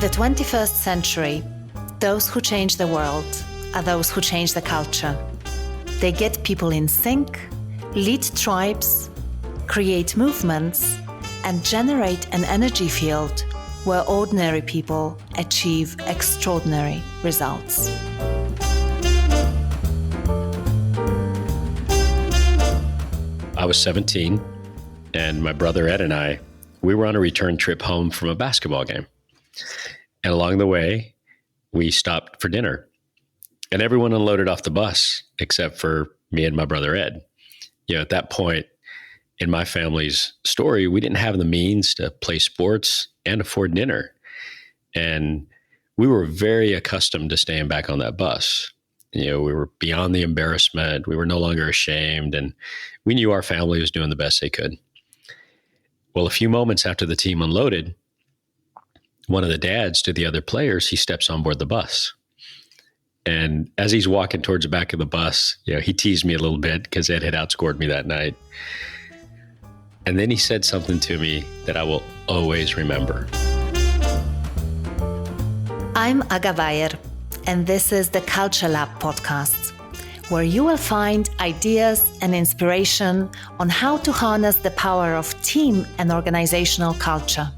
In the 21st century, those who change the world are those who change the culture. They get people in sync, lead tribes, create movements, and generate an energy field where ordinary people achieve extraordinary results. I was 17, and my brother Ed and I, we were on a return trip home from a basketball game. And along the way, we stopped for dinner. And everyone unloaded off the bus except for me and my brother Ed. At that point in my family's story, we didn't have the means to play sports and afford dinner. And we were very accustomed to staying back on that bus. We were beyond the embarrassment. We were no longer ashamed. And we knew our family was doing the best they could. Well, a few moments after the team unloaded, one of the dads to the other players, he steps on board the bus. And as he's walking towards the back of the bus, he teased me a little bit because Ed had outscored me that night. And then he said something to me that I will always remember. I'm Aga Bayer, and this is the Culture Lab podcast, where you will find ideas and inspiration on how to harness the power of team and organizational culture.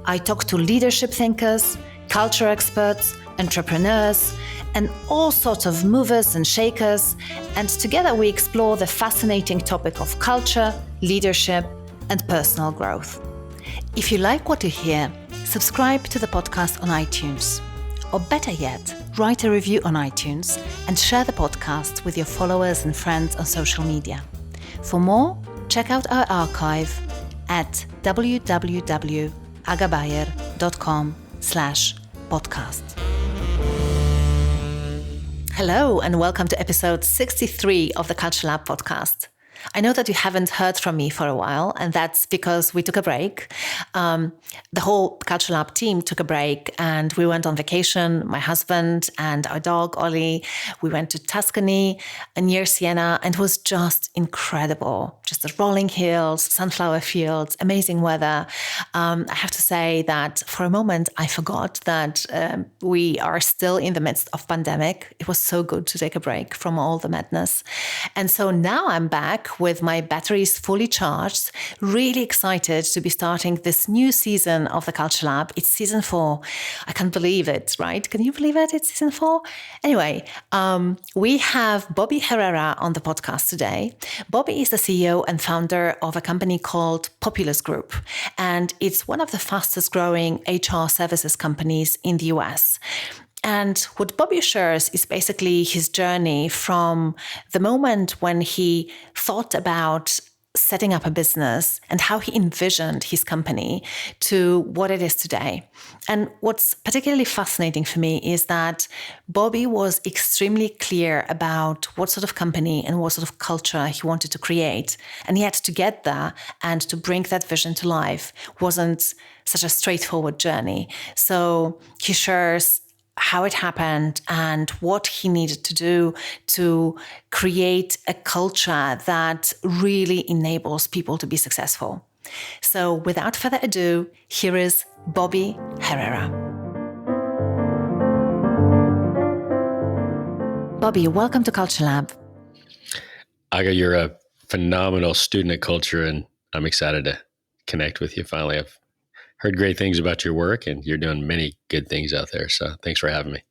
I talk to leadership thinkers, culture experts, entrepreneurs, and all sorts of movers and shakers, and together we explore the fascinating topic of culture, leadership, and personal growth. If you like what you hear, subscribe to the podcast on iTunes. Or better yet, write a review on iTunes and share the podcast with your followers and friends on social media. For more, check out our archive at www.agabayer.com/podcast. Hello, and welcome to episode 63 of the Culture Lab podcast. I know that you haven't heard from me for a while, and that's because we took a break. The whole Culture Lab team took a break, and we went on vacation, my husband and our dog, Ollie. We went to Tuscany near Siena, and it was just incredible. Just the rolling hills, sunflower fields, amazing weather. I have to say that for a moment, I forgot that we are still in the midst of pandemic. It was so good to take a break from all the madness. And so now I'm back with my batteries fully charged, really excited to be starting this new season of the Culture Lab. It's season 4. I can't believe it, right? Can you believe it? It's season 4? Anyway, we have Bobby Herrera on the podcast today. Bobby is the CEO and founder of a company called Populus Group, and it's one of the fastest growing HR services companies in the US. And what Bobby shares is basically his journey from the moment when he thought about setting up a business and how he envisioned his company to what it is today. And what's particularly fascinating for me is that Bobby was extremely clear about what sort of company and what sort of culture he wanted to create. And yet to get there and to bring that vision to life wasn't such a straightforward journey. So he shares how it happened and what he needed to do to create a culture that really enables people to be successful. So without further ado, here is Bobby Herrera. Bobby, welcome to Culture Lab. Aga, you're a phenomenal student of culture, and I'm excited to connect with you finally. I've heard great things about your work, and you're doing many good things out there. So thanks for having me.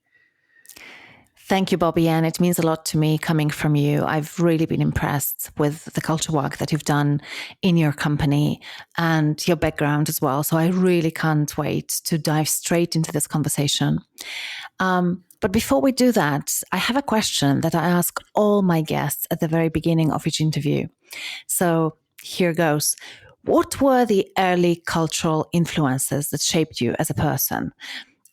Thank you, Bobby. And it means a lot to me coming from you. I've really been impressed with the culture work that you've done in your company and your background as well. So I really can't wait to dive straight into this conversation. But before we do that, I have a question that I ask all my guests at the very beginning of each interview. So here goes. What were the early cultural influences that shaped you as a person?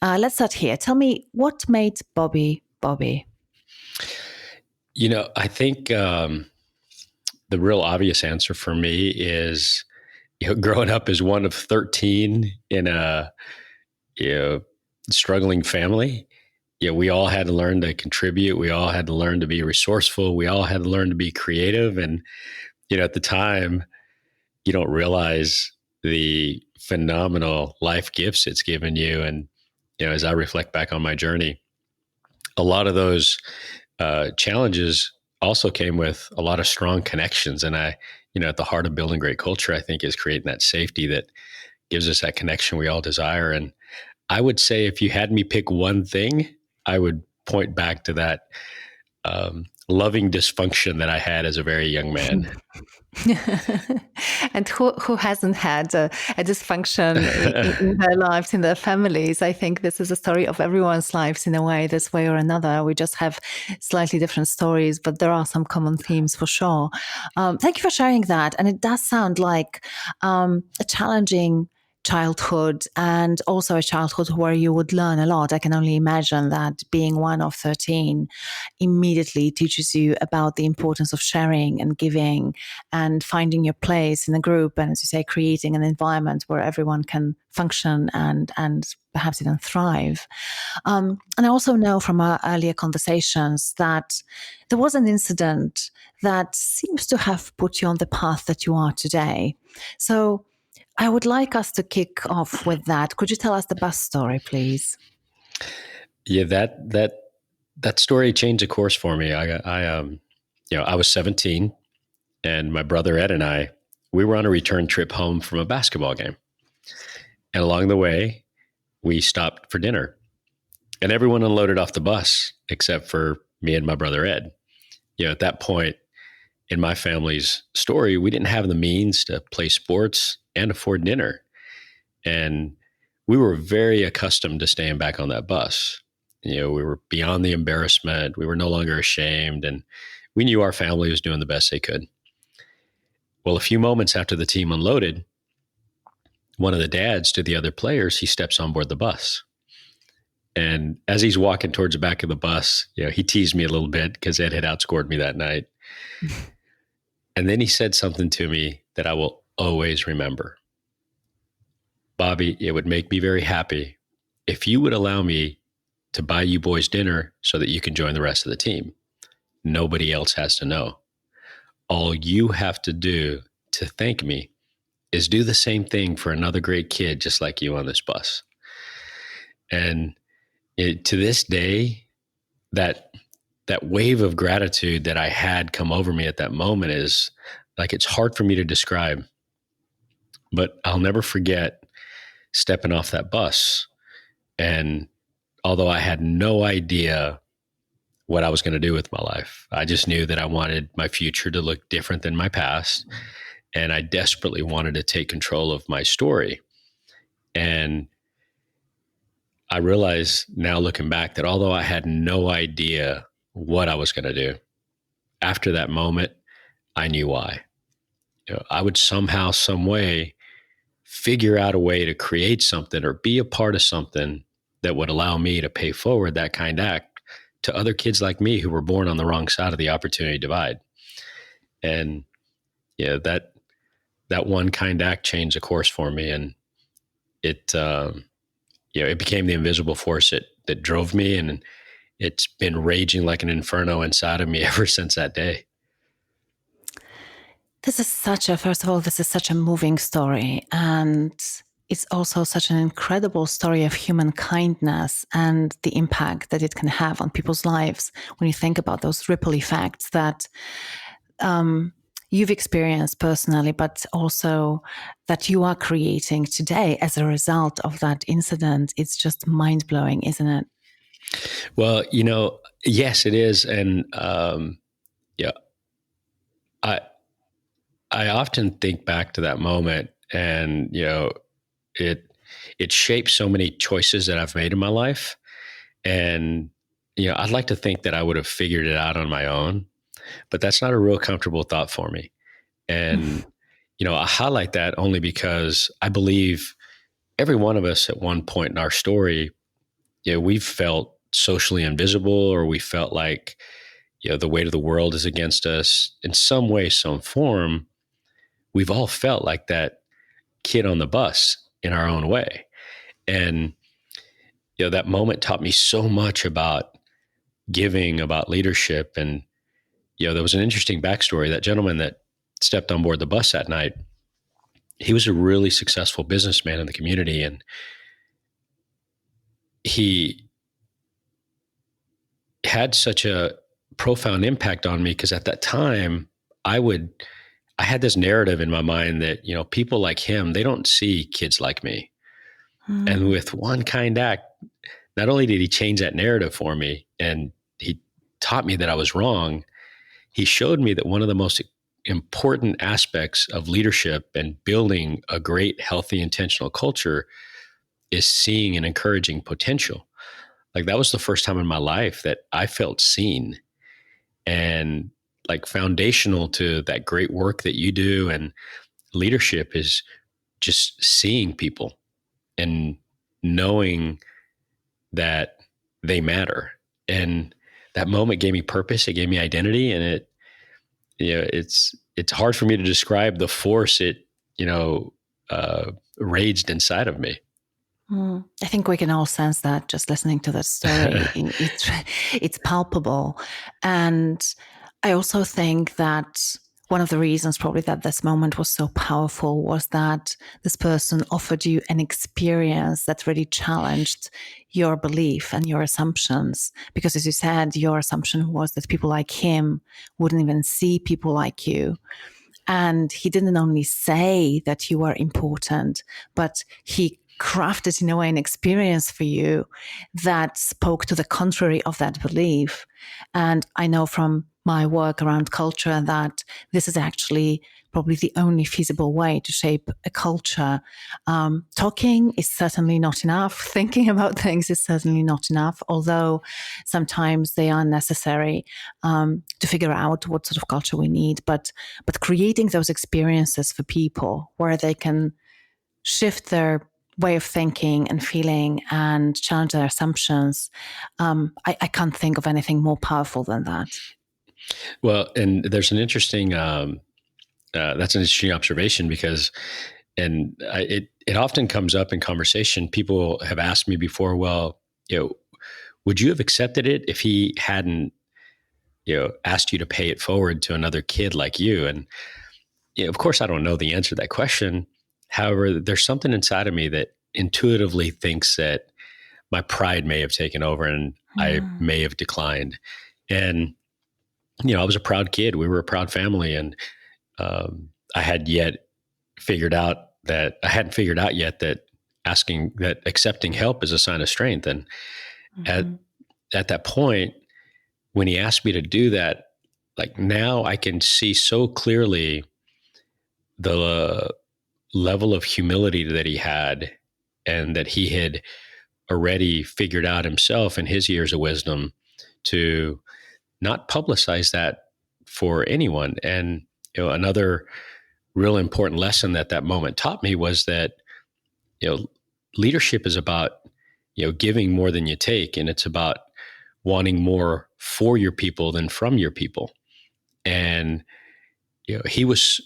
Let's start here. Tell me, what made Bobby Bobby? I think the real obvious answer for me is, growing up as one of 13 in a struggling family. We all had to learn to contribute. We all had to learn to be resourceful. We all had to learn to be creative. And at the time, you don't realize the phenomenal life gifts it's given you. And as I reflect back on my journey, a lot of those challenges also came with a lot of strong connections. And at the heart of building great culture, I think is creating that safety that gives us that connection we all desire. And I would say if you had me pick one thing, I would point back to that loving dysfunction that I had as a very young man. And who hasn't had a dysfunction in their lives, in their families? I think this is a story of everyone's lives in a way, this way or another. We just have slightly different stories, but there are some common themes for sure. Thank you for sharing that. And it does sound like a challenging childhood, and also a childhood where you would learn a lot. I can only imagine that being one of 13 immediately teaches you about the importance of sharing and giving and finding your place in a group, and, as you say, creating an environment where everyone can function and perhaps even thrive. And I also know from our earlier conversations that there was an incident that seems to have put you on the path that you are today. So I would like us to kick off with that. Could you tell us the bus story, please? Yeah, that story changed a course for me. I was 17, and my brother Ed and I, we were on a return trip home from a basketball game. And along the way, we stopped for dinner, and everyone unloaded off the bus except for me and my brother Ed. At that point in my family's story, we didn't have the means to play sports and afford dinner. And we were very accustomed to staying back on that bus. We were beyond the embarrassment. We were no longer ashamed. And we knew our family was doing the best they could. Well, a few moments after the team unloaded, one of the dads to the other players, he steps on board the bus. And as he's walking towards the back of the bus, he teased me a little bit because Ed had outscored me that night. And then he said something to me that I will always remember. Bobby, it would make me very happy if you would allow me to buy you boys dinner so that you can join the rest of the team. Nobody else has to know. All you have to do to thank me is do the same thing for another great kid just like you on this bus. And to this day, that wave of gratitude that I had come over me at that moment is like, it's hard for me to describe, but I'll never forget stepping off that bus. And although I had no idea what I was going to do with my life, I just knew that I wanted my future to look different than my past. And I desperately wanted to take control of my story. And I realize now, looking back, that although I had no idea what I was going to do, after that moment, I knew why. I would somehow, some way, figure out a way to create something or be a part of something that would allow me to pay forward that kind act to other kids like me who were born on the wrong side of the opportunity divide. And that one kind act changed the course for me, and it it became the invisible force that drove me, and it's been raging like an inferno inside of me ever since that day. First of all, this is such a moving story. And it's also such an incredible story of human kindness and the impact that it can have on people's lives when you think about those ripple effects that you've experienced personally, but also that you are creating today as a result of that incident. It's just mind-blowing, isn't it? Well, yes, it is. And I often think back to that moment, and it shaped so many choices that I've made in my life. And I'd like to think that I would have figured it out on my own, but that's not a real comfortable thought for me. And I highlight that only because I believe every one of us at one point in our story, we've felt socially invisible, or we felt like the weight of the world is against us in some way, some form. We've all felt like that kid on the bus in our own way. And that moment taught me so much about giving, about leadership. And there was an interesting backstory. That gentleman that stepped on board the bus that night, he was a really successful businessman in the community. And he had such a profound impact on me because at that time I had this narrative in my mind that, people like him, they don't see kids like me. And Mm. with one kind act, not only did he change that narrative for me and he taught me that I was wrong, he showed me that one of the most important aspects of leadership and building a great, healthy, intentional culture is seeing and encouraging potential. Like that was the first time in my life that I felt seen, and like foundational to that great work that you do and leadership is just seeing people and knowing that they matter. And that moment gave me purpose. It gave me identity, and it's hard for me to describe the force it, raged inside of me. I think we can all sense that just listening to that story. It's palpable. And I also think that one of the reasons probably that this moment was so powerful was that this person offered you an experience that really challenged your belief and your assumptions. Because as you said, your assumption was that people like him wouldn't even see people like you. And he didn't only say that you were important, but he crafted in a way an experience for you that spoke to the contrary of that belief. And I know from my work around culture that this is actually probably the only feasible way to shape a culture. Talking is certainly not enough. Thinking about things is certainly not enough, although sometimes they are necessary to figure out what sort of culture we need. But creating those experiences for people where they can shift their way of thinking and feeling and challenge their assumptions, I can't think of anything more powerful than that. Well, and there's an interesting, that's an interesting observation because, it often comes up in conversation. People have asked me before, well, would you have accepted it if he hadn't, asked you to pay it forward to another kid like you? And, of course, I don't know the answer to that question. However, there's something inside of me that intuitively thinks that my pride may have taken over and I may have declined. And, I was a proud kid. We were a proud family. And I hadn't figured out yet that accepting help is a sign of strength. And Mm-hmm. at that point, when he asked me to do that, like now I can see so clearly the level of humility that he had and that he had already figured out himself in his years of wisdom to not publicize that for anyone. And another real important lesson that moment taught me was that leadership is about giving more than you take, and it's about wanting more for your people than from your people. And he was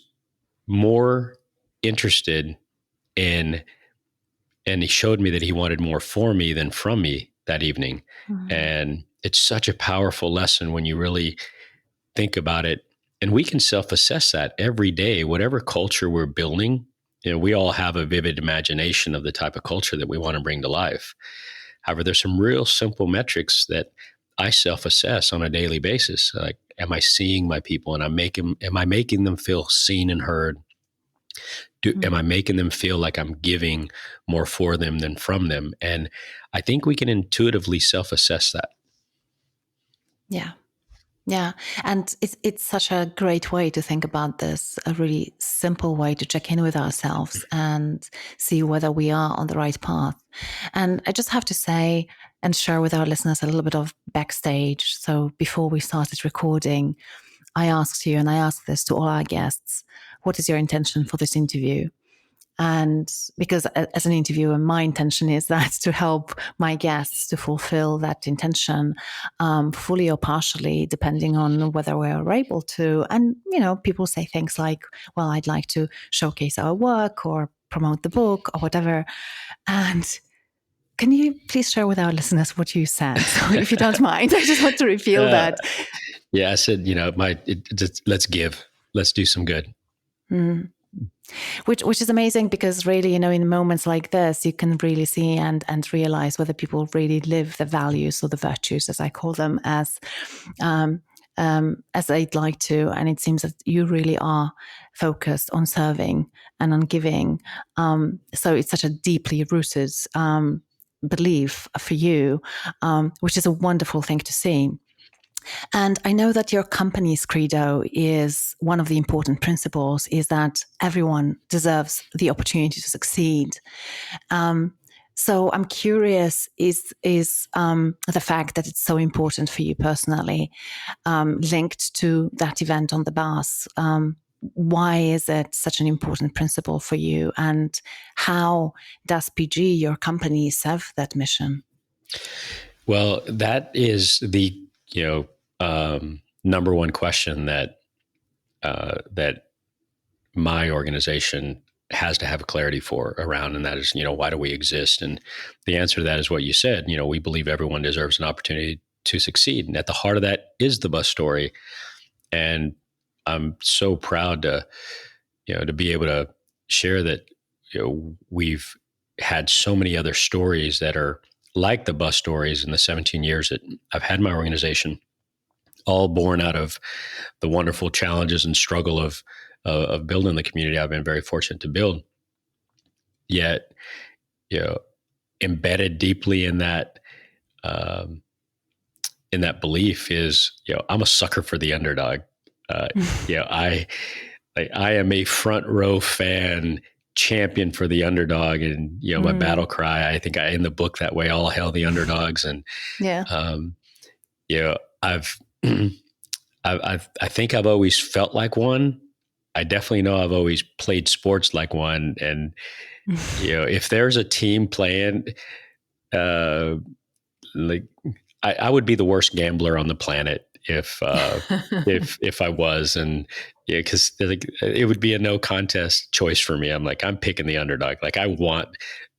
more interested in, and he showed me that he wanted more for me than from me that evening. Mm-hmm. And it's such a powerful lesson when you really think about it. And we can self-assess that every day, whatever culture we're building. We all have a vivid imagination of the type of culture that we want to bring to life. However, there's some real simple metrics that I self-assess on a daily basis. Like, am I seeing my people, and am I making them feel seen and heard? Am I making them feel like I'm giving more for them than from them? And I think we can intuitively self-assess that. Yeah. Yeah. And it's such a great way to think about this, a really simple way to check in with ourselves and see whether we are on the right path. And I just have to say and share with our listeners a little bit of backstage. So before we started recording, I asked you, and I asked this to all our guests, what is your intention for this interview? And because as an interviewer, my intention is that to help my guests to fulfill that intention, fully or partially, depending on whether we're able to. And, people say things like, well, I'd like to showcase our work or promote the book or whatever. And can you please share with our listeners what you said? So if you don't mind, I just want to reveal that. Yeah, I said, let's give, let's do some good. Mm. Which is amazing, because really, in moments like this, you can really see and realize whether people really live the values or the virtues, as I call them, um, as they'd like to. And it seems that you really are focused on serving and on giving. So it's such a deeply rooted belief for you, which is a wonderful thing to see. And I know that your company's credo is one of the important principles is that everyone deserves the opportunity to succeed. Um, so I'm curious, is the fact that it's so important for you personally linked to that event on the bus? Why is it such an important principle for you? And how does PG, your company, serve that mission? Well, that is the number one question that my organization has to have clarity for around, and that is, why do we exist? And the answer to that is what you said. We believe everyone deserves an opportunity to succeed, and at the heart of that is the bus story. And I'm so proud to be able to share that we've had so many other stories that are like the bus stories in the 17 years that I've had my organization, all born out of the wonderful challenges and struggle of building the community I've been very fortunate to build. Yet, you know, embedded deeply um, in that belief is, I'm a sucker for the underdog. Uh, I am a front row fan, champion for the underdog, and my battle cry. I think I end the book that way: all hail the underdogs. And Yeah. I've I think I've always felt like one. I definitely know I've always played sports like one. And if there's a team playing, like I would be the worst gambler on the planet if I was. And because it would be a no contest choice for me. I'm picking the underdog. Like, I want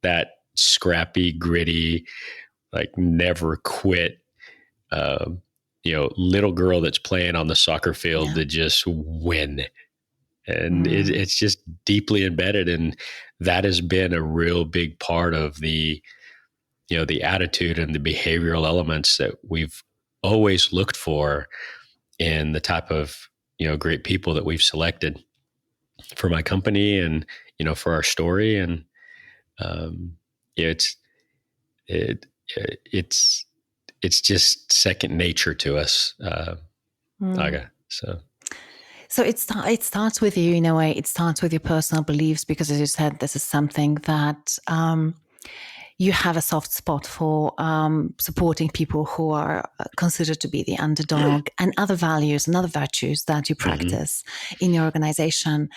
that scrappy, gritty, like never quit, little girl that's playing on the soccer field to just win. And it's just deeply embedded. And that has been a real big part of the attitude and the behavioral elements that we've always looked for in the type of, great people that we've selected for my company and, for our story. And, it's, it, it's, it's just second nature to us, Aga. So it starts with you in a way. It starts with your personal beliefs, because, as you said, this is something that you have a soft spot for, supporting people who are considered to be the underdog, and other values and other virtues that you practice in your organization.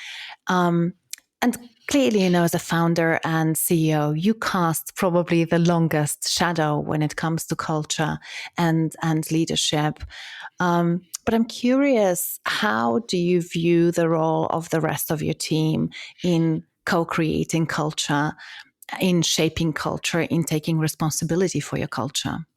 And clearly, as a founder and CEO, you cast probably the longest shadow when it comes to culture and leadership. But I'm curious, how do you view the role of the rest of your team in co-creating culture, in shaping culture, in taking responsibility for your culture?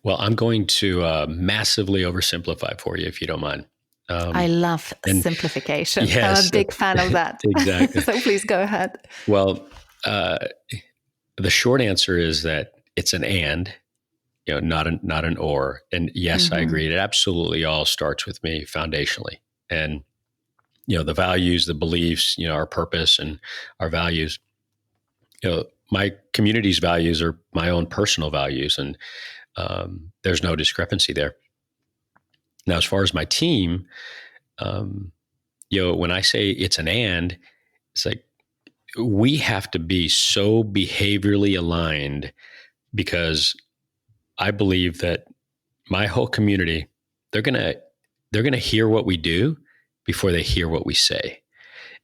Well, I'm going to massively oversimplify for you, if you don't mind. I love simplification. Yes, I'm a big fan of that. Exactly. So please go ahead. Well, the short answer is that it's an and, not an or. And yes, I agree. It absolutely all starts with me foundationally. And, the values, the beliefs, our purpose and our values, my community's values are my own personal values. And there's no discrepancy there. Now, as far as my team, when I say it's an and, it's like we have to be so behaviorally aligned, because I believe that my whole community, they're gonna hear what we do before they hear what we say.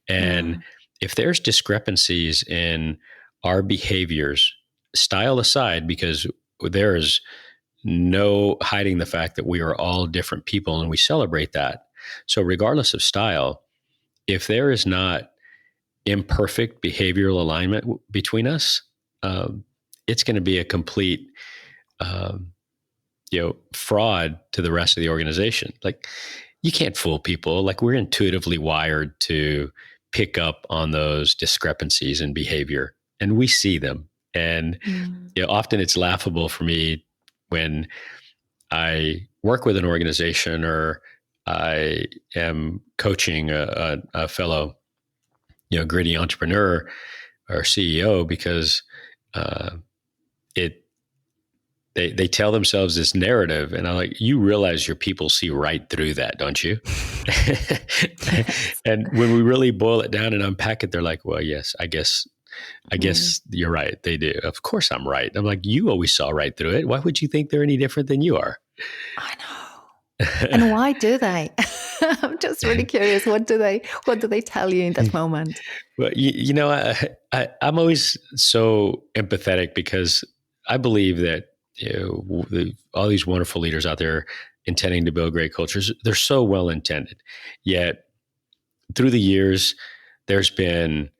And if there's discrepancies in our behaviors, style aside, because there is no hiding the fact that we are all different people and we celebrate that. So regardless of style, if there is not imperfect behavioral alignment between us, it's going to be a complete, fraud to the rest of the organization. Like, you can't fool people. Like, we're intuitively wired to pick up on those discrepancies in behavior, and we see them. And often it's laughable for me when I work with an organization or I am coaching a fellow, gritty entrepreneur or CEO, because it they tell themselves this narrative, and I'm like, you realize your people see right through that, don't you? Yes. And when we really boil it down and unpack it, they're like, well, yes, I guess you're right. They do. Of course I'm right. I'm like, you always saw right through it. Why would you think they're any different than you are? I know. And why do they? I'm just really curious. What do they tell you in that moment? Well, I'm always so empathetic because I believe that all these wonderful leaders out there intending to build great cultures, they're so well intended. Yet through the years, there's been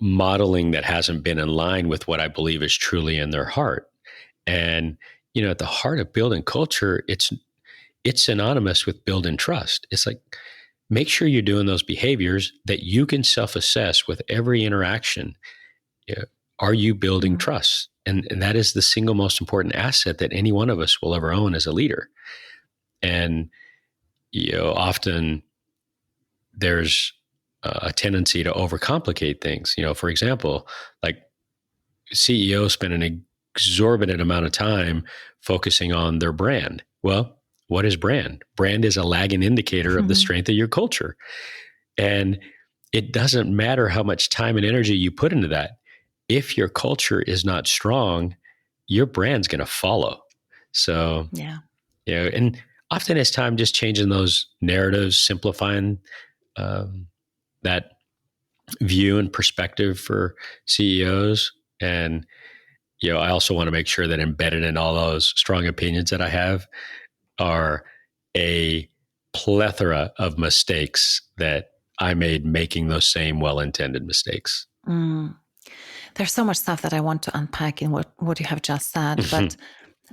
modeling that hasn't been in line with what I believe is truly in their heart. And at the heart of building culture, it's synonymous with building trust. It's like, make sure you're doing those behaviors that you can self-assess with every interaction. Are you building trust? And that is the single most important asset that any one of us will ever own as a leader. And often there's a tendency to overcomplicate things. For example, like CEOs spend an exorbitant amount of time focusing on their brand. Well, what is brand? Brand is a lagging indicator of the strength of your culture. And it doesn't matter how much time and energy you put into that. If your culture is not strong, your brand's going to follow. So, Yeah. And often it's time just changing those narratives, simplifying that view and perspective for CEOs. And, I also want to make sure that embedded in all those strong opinions that I have are a plethora of mistakes that I made making those same well-intended mistakes. There's so much stuff that I want to unpack in what you have just said. But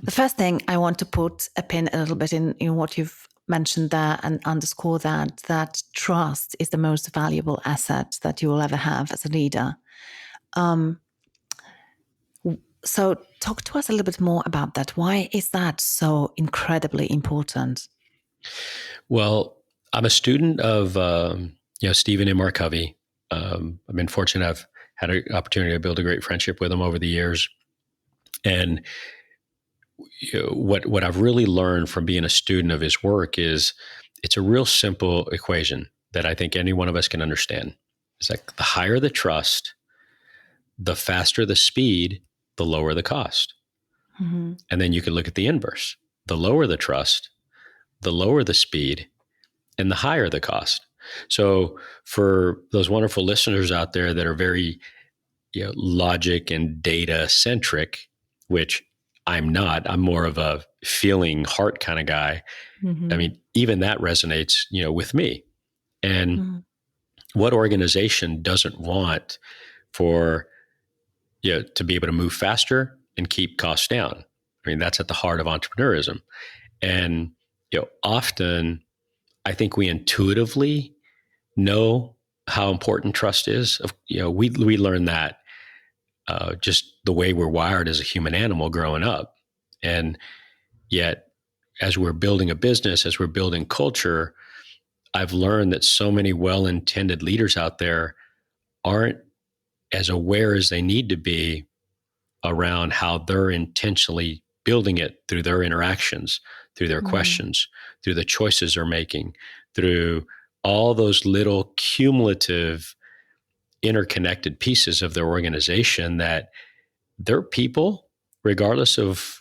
the first thing, I want to put a pin a little bit in what you've mentioned there and underscore that trust is the most valuable asset that you will ever have as a leader. So talk to us a little bit more about that. Why is that so incredibly important? Well, I'm a student of Stephen M. R. Covey. I've been fortunate. I've had an opportunity to build a great friendship with him over the years. And what I've really learned from being a student of his work is it's a real simple equation that I think any one of us can understand. It's like the higher the trust, the faster the speed, the lower the cost. And then you can look at the inverse. The lower the trust, the lower the speed, and the higher the cost. So for those wonderful listeners out there that are very logic and data centric, which I'm not, I'm more of a feeling heart kind of guy. I mean, even that resonates, with me. And what organization doesn't want for to be able to move faster and keep costs down? I mean, that's at the heart of entrepreneurism. And often I think we intuitively know how important trust is. We learn that just the way we're wired as a human animal growing up. And yet, as we're building a business, as we're building culture, I've learned that so many well-intended leaders out there aren't as aware as they need to be around how they're intentionally building it through their interactions, through their questions, through the choices they're making, through all those little cumulative interconnected pieces of their organization that their people, regardless of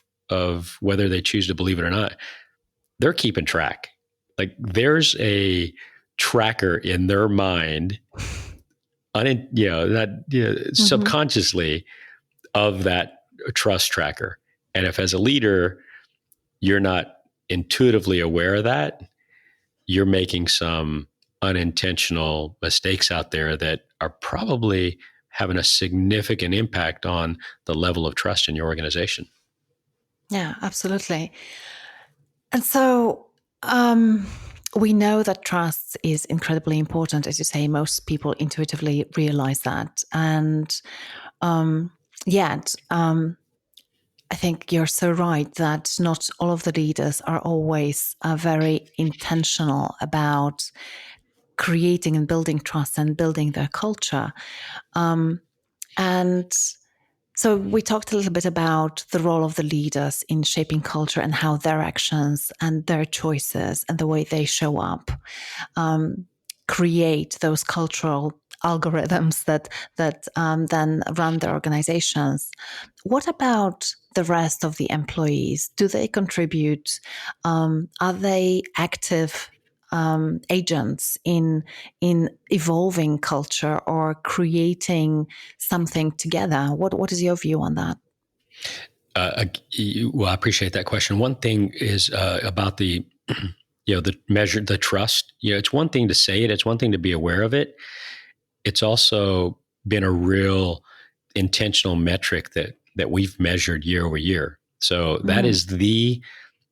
whether they choose to believe it or not, they're keeping track. Like there's a tracker in their mind, subconsciously of that trust tracker. And if as a leader, you're not intuitively aware of that, you're making some unintentional mistakes out there that are probably having a significant impact on the level of trust in your organization. Yeah, absolutely. And so we know that trust is incredibly important. As you say, most people intuitively realize that. And yet, I think you're so right that not all of the leaders are always very intentional about creating and building trust and building their culture. And so we talked a little bit about the role of the leaders in shaping culture and how their actions and their choices and the way they show up create those cultural algorithms that then run their organizations. What about the rest of the employees? Do they contribute? Are they active agents in evolving culture or creating something together? What is your view on that? Well, I appreciate that question. One thing is about the the measure, the trust. It's one thing to say it. It's one thing to be aware of it. It's also been a real intentional metric that we've measured year over year. So that is the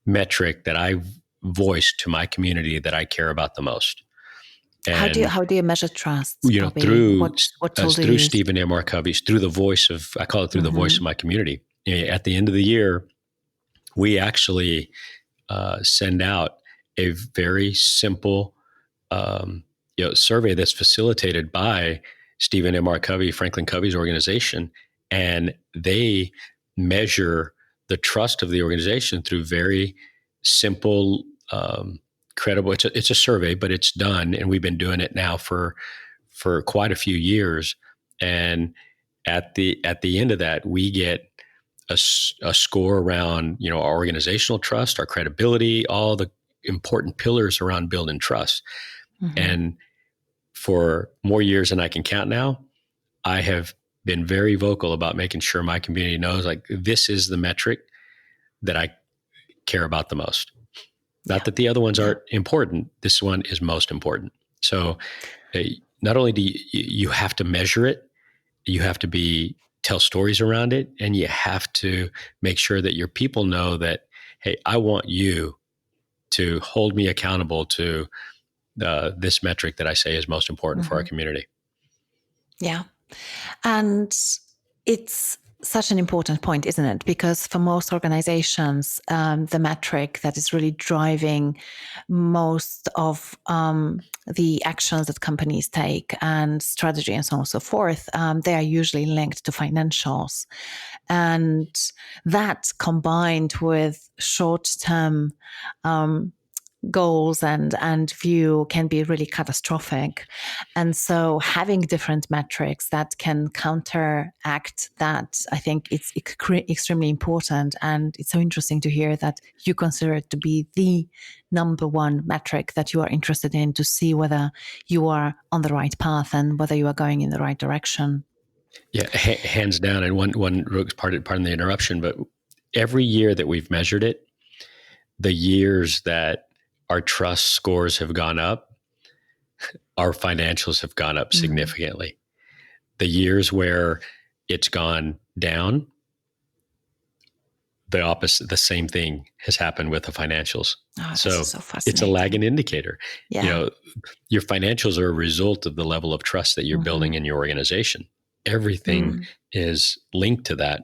metric that I've voiced to my community that I care about the most. And how do you measure trust, Bobby? What tool do you through use? Stephen M. R. Covey's, through the voice of, I call it through the voice of my community. At the end of the year, we actually send out a very simple survey that's facilitated by Stephen M. R. Covey, Franklin Covey's organization, and they measure the trust of the organization through very simple, credible. It's a survey, but it's done, and we've been doing it now for quite a few years. And at the end of that, we get a score around our organizational trust, our credibility, all the important pillars around building trust. And for more years than I can count now, I have been very vocal about making sure my community knows, like, this is the metric that I care about the most. Not that the other ones aren't important. This one is most important. So not only do you have to measure it, you have to tell stories around it, and you have to make sure that your people know that, hey, I want you to hold me accountable to this metric that I say is most important for our community. Yeah. And it's such an important point, isn't it? Because for most organizations, the metric that is really driving most of the actions that companies take and strategy and so on and so forth, they are usually linked to financials. And that combined with short-term goals and view can be really catastrophic. And so having different metrics that can counteract that, I think it's extremely important. And it's so interesting to hear that you consider it to be the number one metric that you are interested in to see whether you are on the right path and whether you are going in the right direction. Yeah, hands down. And one pardon the interruption, but every year that we've measured it, the years that our trust scores have gone up, our financials have gone up significantly. The years where it's gone down, the opposite, the same thing has happened with the financials. So it's a lagging indicator. Yeah. Your financials are a result of the level of trust that you're building in your organization. Everything is linked to that.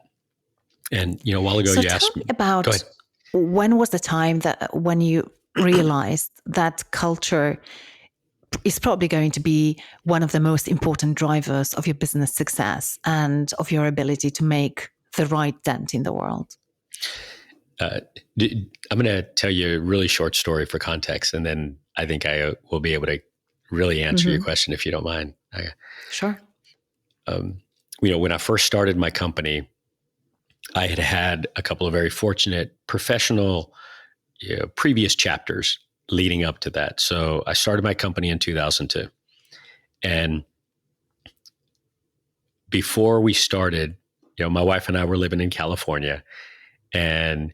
And a while ago, you asked me about when was the time when you realized that culture is probably going to be one of the most important drivers of your business success and of your ability to make the right dent in the world? I'm going to tell you a really short story for context, and then I think I will be able to really answer your question if you don't mind. Sure. When I first started my company, I had a couple of very fortunate professional previous chapters leading up to that. So I started my company in 2002. And before we started, my wife and I were living in California, and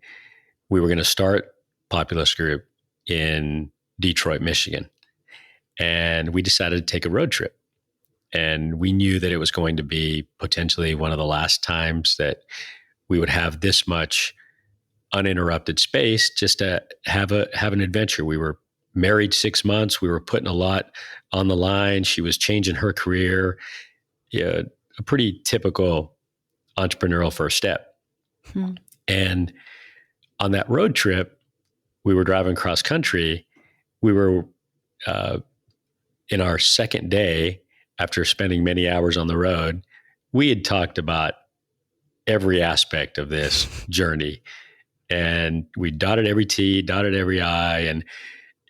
we were going to start Populus Group in Detroit, Michigan. And we decided to take a road trip. And we knew that it was going to be potentially one of the last times that we would have this much uninterrupted space just to have an adventure. We were married 6 months. We were putting a lot on the line. She was changing her career. Yeah, a pretty typical entrepreneurial first step. Hmm. And on that road trip, we were driving cross country. We were in our second day after spending many hours on the road. We had talked about every aspect of this journey, and we dotted every T, dotted every I. And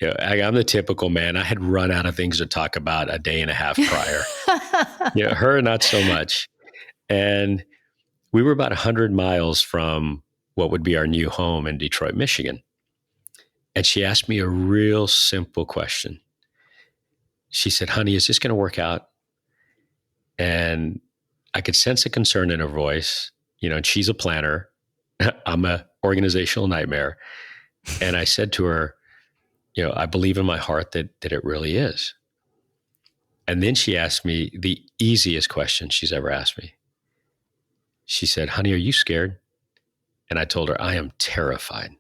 I'm the typical man. I had run out of things to talk about a day and a half prior. Her, not so much. And we were about 100 miles from what would be our new home in Detroit, Michigan. And she asked me a real simple question. She said, "Honey, is this going to work out?" And I could sense a concern in her voice, and she's a planner. I'm a organizational nightmare. And I said to her, I believe in my heart that it really is. And then she asked me the easiest question she's ever asked me. She said, "Honey, are you scared?" And I told her, "I am terrified."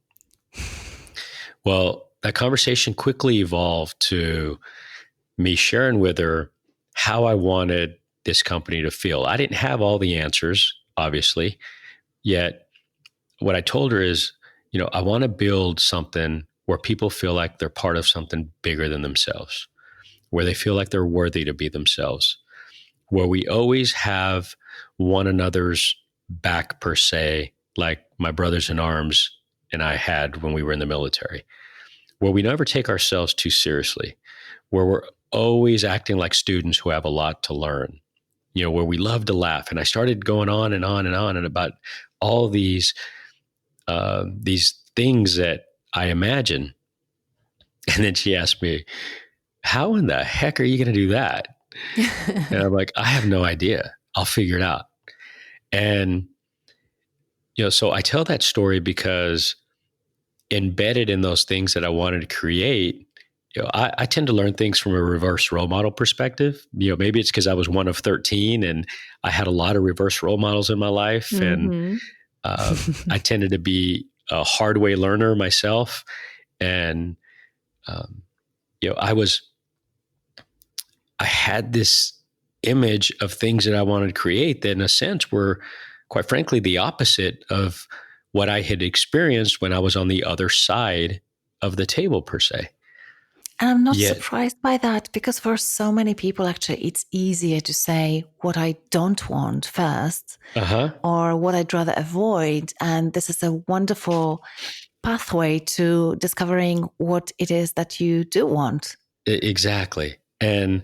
Well, that conversation quickly evolved to me sharing with her how I wanted this company to feel. I didn't have all the answers, obviously, yet what I told her is, I want to build something where people feel like they're part of something bigger than themselves, where they feel like they're worthy to be themselves, where we always have one another's back, per se, like my brothers in arms and I had when we were in the military, where we never take ourselves too seriously, where we're always acting like students who have a lot to learn, where we love to laugh. And I started going on and on and on and about all these things that I imagine. And then she asked me, "How in the heck are you going to do that?" And I'm like, "I have no idea. I'll figure it out." And, so I tell that story because embedded in those things that I wanted to create, I tend to learn things from a reverse role model perspective. Maybe it's because I was one of 13 and I had a lot of reverse role models in my life. Mm-hmm. And I tended to be a hard way learner myself. And, I had this image of things that I wanted to create that in a sense were quite frankly the opposite of what I had experienced when I was on the other side of the table, per se. And I'm not Yet, surprised by that, because for so many people, actually, it's easier to say what I don't want first or what I'd rather avoid. And this is a wonderful pathway to discovering what it is that you do want. Exactly. And,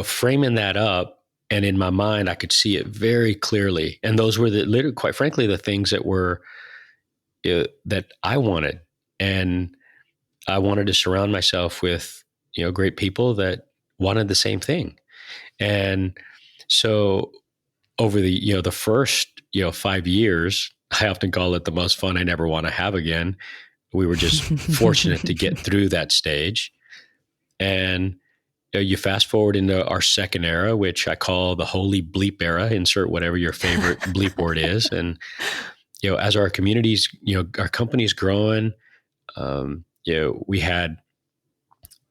framing that up, and in my mind, I could see it very clearly. And those were literally, quite frankly, the things that were, that I wanted. And I wanted to surround myself with, great people that wanted the same thing. And so over the first, 5 years, I often call it the most fun I never want to have again. We were just fortunate to get through that stage. And you fast forward into our second era, which I call the holy bleep era. Insert whatever your favorite bleep word is. And, as our communities, our company's growing, we had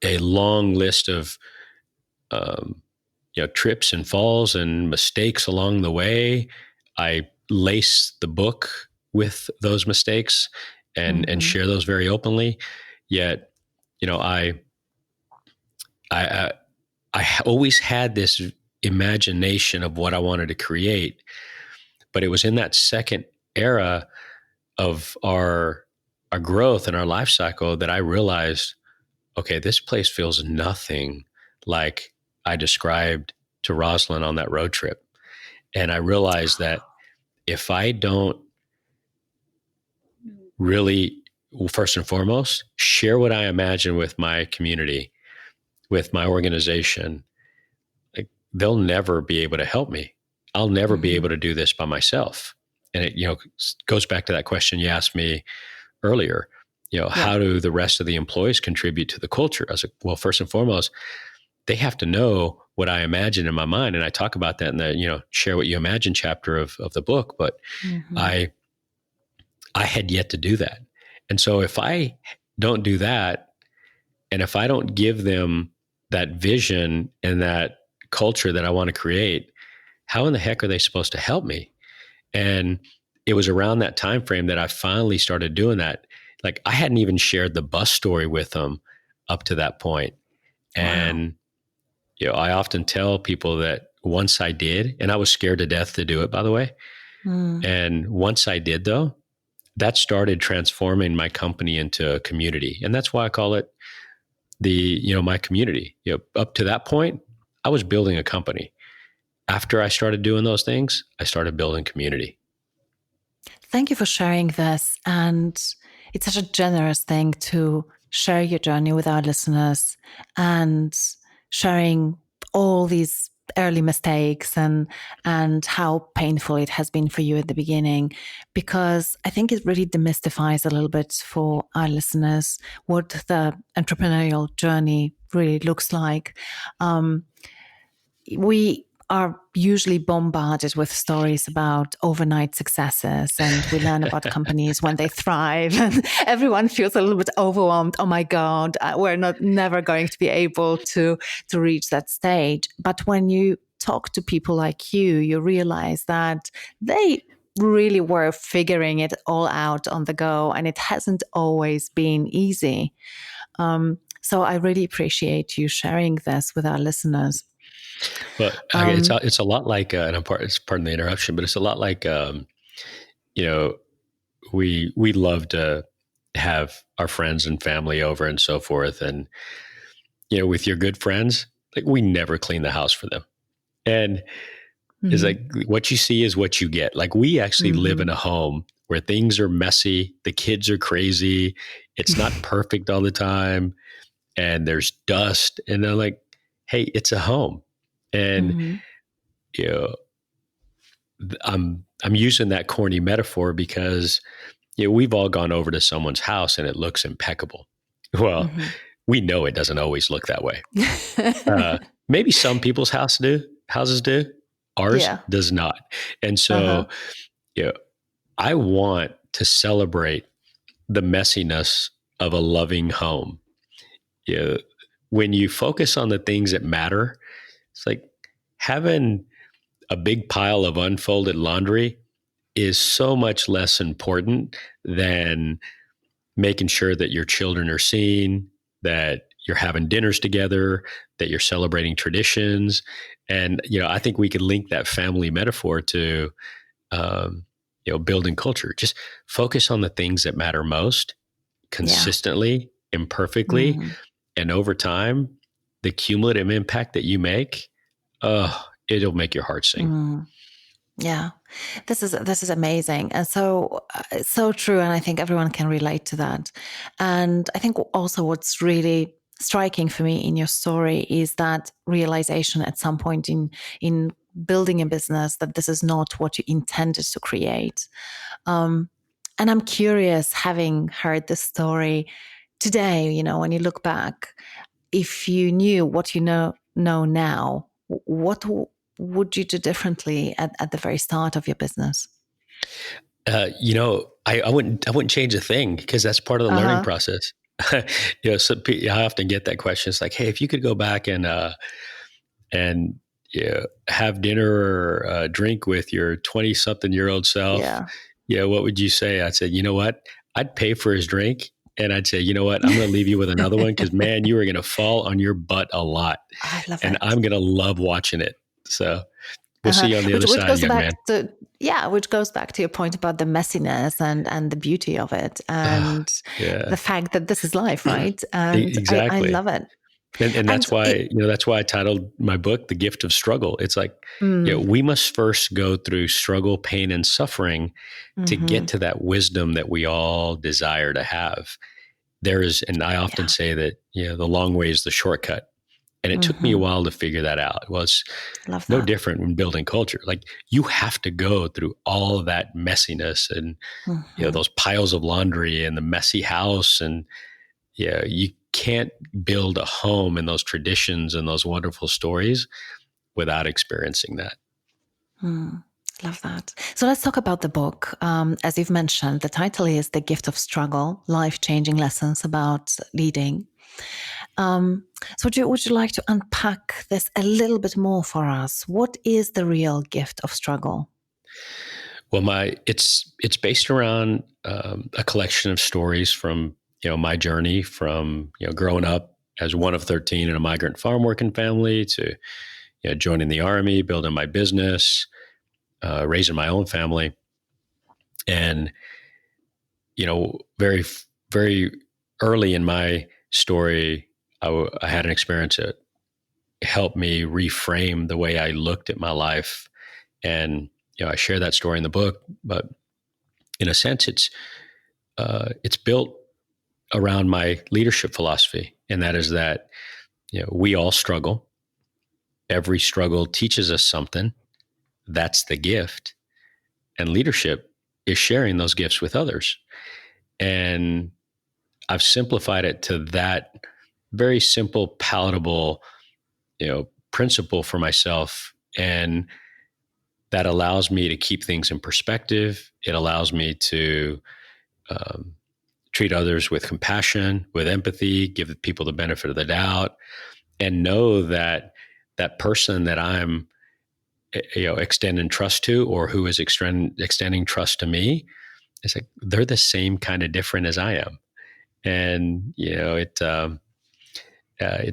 a long list of, trips and falls and mistakes along the way. I lace the book with those mistakes and share those very openly. Yet, I always had this imagination of what I wanted to create, but it was in that second era of our growth and our life cycle that I realized, okay, this place feels nothing like I described to Rosalind on that road trip. And I realized that if I don't really, first and foremost, share what I imagine with my community, with my organization, like, they'll never be able to help me. I'll never be able to do this by myself. And it, goes back to that question you asked me earlier. How do the rest of the employees contribute to the culture? I was like, well, first and foremost, they have to know what I imagine in my mind. And I talk about that in the, share what you imagine chapter of the book. But I had yet to do that. And so if I don't do that, and if I don't give them that vision and that culture that I want to create, how in the heck are they supposed to help me? And it was around that time frame that I finally started doing that. Like, I hadn't even shared the bus story with them up to that point. Wow. And I often tell people that once I did, and I was scared to death to do it, by the way. Mm. And once I did, though, that started transforming my company into a community. And that's why I call it my community. Up to that point, I was building a company. After I started doing those things, I started building community. Thank you for sharing this. And it's such a generous thing to share your journey with our listeners and sharing all these early mistakes and how painful it has been for you at the beginning, because I think it really demystifies a little bit for our listeners what the entrepreneurial journey really looks like. We are usually bombarded with stories about overnight successes, and we learn about companies when they thrive, and everyone feels a little bit overwhelmed. Oh my God, we're never going to be able to reach that stage. But when you talk to people like you realize that they really were figuring it all out on the go, and it hasn't always been easy. So I really appreciate you sharing this with our listeners. Well, it's a lot like, and pardon the interruption, but it's a lot like, you know, we love to have our friends and family over and so forth, and with your good friends, like, we never clean the house for them, and it's Mm-hmm. like what you see is what you get. Like, we actually live in Mm-hmm. a home where things are messy, the kids are crazy, it's not perfect all the time, and there's dust, and they're like, hey, it's a home, and Mm-hmm. you know I'm using that corny metaphor because we've all gone over to someone's house and it looks impeccable. Well, Mm-hmm. we know it doesn't always look that way. Maybe some people's houses do. Ours Yeah. does not. And Uh-huh. so, you know, I want to celebrate the messiness of a loving home. You know, when you focus on the things that matter, it's like having a big pile of unfolded laundry is so much less important than making sure that your children are seen, that you're having dinners together, that you're celebrating traditions. And, I think we could link that family metaphor to, building culture. Just focus on the things that matter most Yeah. consistently, imperfectly, Mm-hmm. and over time, the cumulative impact that you make, it'll make your heart sing. Mm-hmm. Yeah, this is amazing, and so it's so true, and I think everyone can relate to that. And I think also what's really striking for me in your story is that realization at some point in building a business that this is not what you intended to create. Um, and I'm curious, having heard this story today, when you look back, if you knew what you know now, what would you do differently at the very start of your business? I wouldn't change a thing because that's part of the Uh learning huh. process. I often get that question. It's like, hey, if you could go back and have dinner or drink with your 20-something-year-old self, Yeah. what would you say? I'd say, you know what? I'd pay for his drink, and I'd say, you know what? I'm going to leave you with another one because, man, you are going to fall on your butt a lot, I love and it. I'm going to love watching it. So we'll see Uh-huh. you on the Which other which side, goes young back man. to which goes back to your point about the messiness and the beauty of it, Oh, and yeah, the fact that this is life, right? And I exactly. love it. And And that's it. why, I titled my book, The Gift of Struggle. It's like, Mm, we must first go through struggle, pain, and suffering to get mm-hmm. to that wisdom that we all desire to have. And I often Yeah. say that, the long way is the shortcut. And it took me a Mm-hmm. while to figure that out. Well, it's Love no that. different when building culture. Like, you have to go through all of that messiness and, Mm-hmm. those piles of laundry and the messy house. And you can't build a home and those traditions and those wonderful stories without experiencing that. Mm. Love that. So let's talk about the book. As you've mentioned, the title is The Gift of Struggle, Life-Changing Lessons About Leading. So would you like to unpack this a little bit more for us? What is the real gift of struggle? Well, it's based around a collection of stories from my journey from growing up as one of 13 in a migrant farm working family to joining the army, building my business, raising my own family, and very very early in my story, I had an experience that helped me reframe the way I looked at my life, and I share that story in the book, but in a sense, it's built around my leadership philosophy, and that is that we all struggle. Every struggle teaches us something. That's the gift, and leadership is sharing those gifts with others. And I've simplified it to that very simple, palatable, principle for myself, and that allows me to keep things in perspective. It allows me to um, treat others with compassion, with empathy, give people the benefit of the doubt, and know that that person that I'm extending trust to, or who is extending trust to me, is like they're the same kind of different as I am. And it's